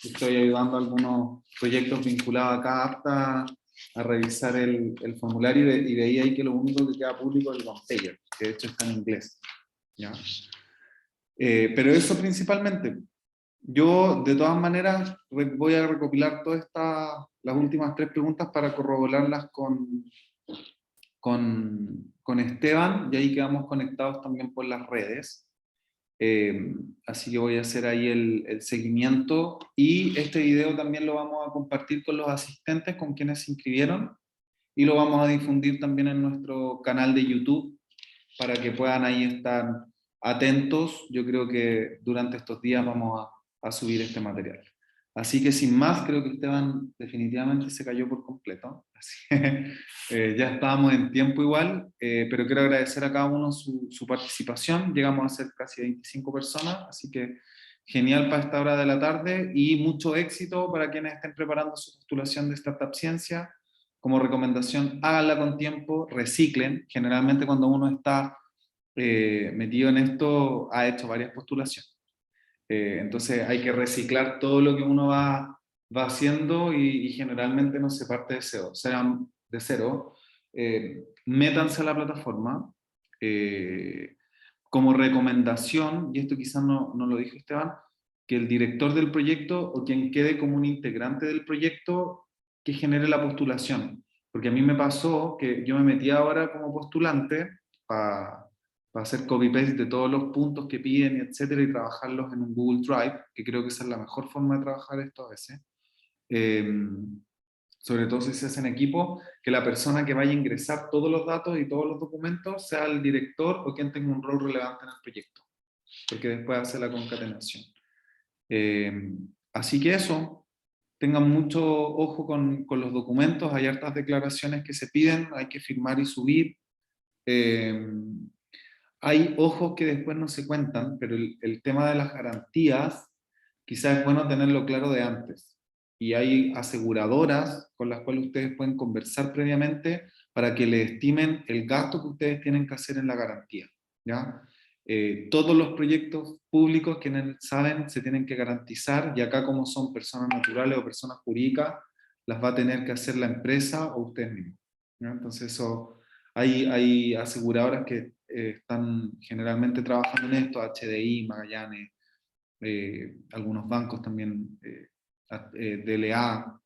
S1: estoy ayudando a algunos proyectos vinculados acá a revisar el formulario, y veía ahí que lo único que queda público es el one pager, que de hecho está en inglés, ¿ya? Pero eso principalmente. Yo, de todas maneras, voy a recopilar todas las últimas 3 preguntas para corroborarlas con Esteban, y ahí quedamos conectados también por las redes. Así que voy a hacer ahí el seguimiento, y este video también lo vamos a compartir con los asistentes, con quienes se inscribieron, y lo vamos a difundir también en nuestro canal de YouTube, para que puedan ahí estar atentos. Yo creo que durante estos días vamos a subir este material. Así que sin más, creo que Esteban definitivamente se cayó por completo. Así que, ya estábamos en tiempo igual, pero quiero agradecer a cada uno su participación. Llegamos a ser casi 25 personas, así que genial para esta hora de la tarde, y mucho éxito para quienes estén preparando su postulación de Startup Ciencia. Como recomendación, háganla con tiempo, reciclen. Generalmente cuando uno está metido en esto, ha hecho varias postulaciones. Entonces hay que reciclar todo lo que uno va haciendo, y generalmente no se parte de cero. Sean de cero, métanse a la plataforma. Como recomendación, y esto quizás no lo dijo Esteban, que el director del proyecto o quien quede como un integrante del proyecto que genere la postulación. Porque a mí me pasó que yo me metí ahora como postulante para hacer copy-paste de todos los puntos que piden, etcétera, y trabajarlos en un Google Drive, que creo que esa es la mejor forma de trabajar esto a veces. Sobre todo si se hace en equipo, que la persona que vaya a ingresar todos los datos y todos los documentos sea el director o quien tenga un rol relevante en el proyecto, porque después hace la concatenación. Así que eso, tengan mucho ojo con los documentos. Hay hartas declaraciones que se piden, hay que firmar y subir. Hay ojos que después no se cuentan, pero el tema de las garantías quizás es bueno tenerlo claro de antes. Y hay aseguradoras con las cuales ustedes pueden conversar previamente para que le estimen el gasto que ustedes tienen que hacer en la garantía, ¿ya? Todos los proyectos públicos, quienes saben, se tienen que garantizar, y acá, como son personas naturales o personas jurídicas, las va a tener que hacer la empresa o ustedes mismos, ¿ya? Entonces hay aseguradoras que están generalmente trabajando en esto, HDI, Magallanes, algunos bancos también, DLA,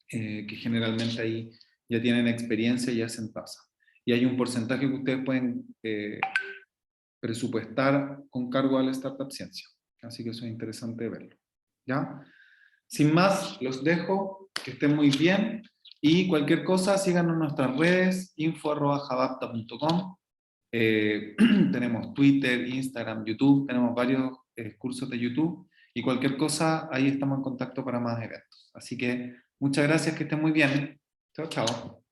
S1: que generalmente ahí ya tienen experiencia y hacen tasa. Y hay un porcentaje que ustedes pueden presupuestar con cargo a la Startup Ciencia. Así que eso es interesante verlo. ¿Ya? Sin más, los dejo, que estén muy bien, y cualquier cosa, síganos en nuestras redes, info@javapta.com. Tenemos Twitter, Instagram, YouTube, tenemos varios cursos de YouTube, y cualquier cosa, ahí estamos en contacto para más eventos. Así que muchas gracias, que estén muy bien. Chao, chao.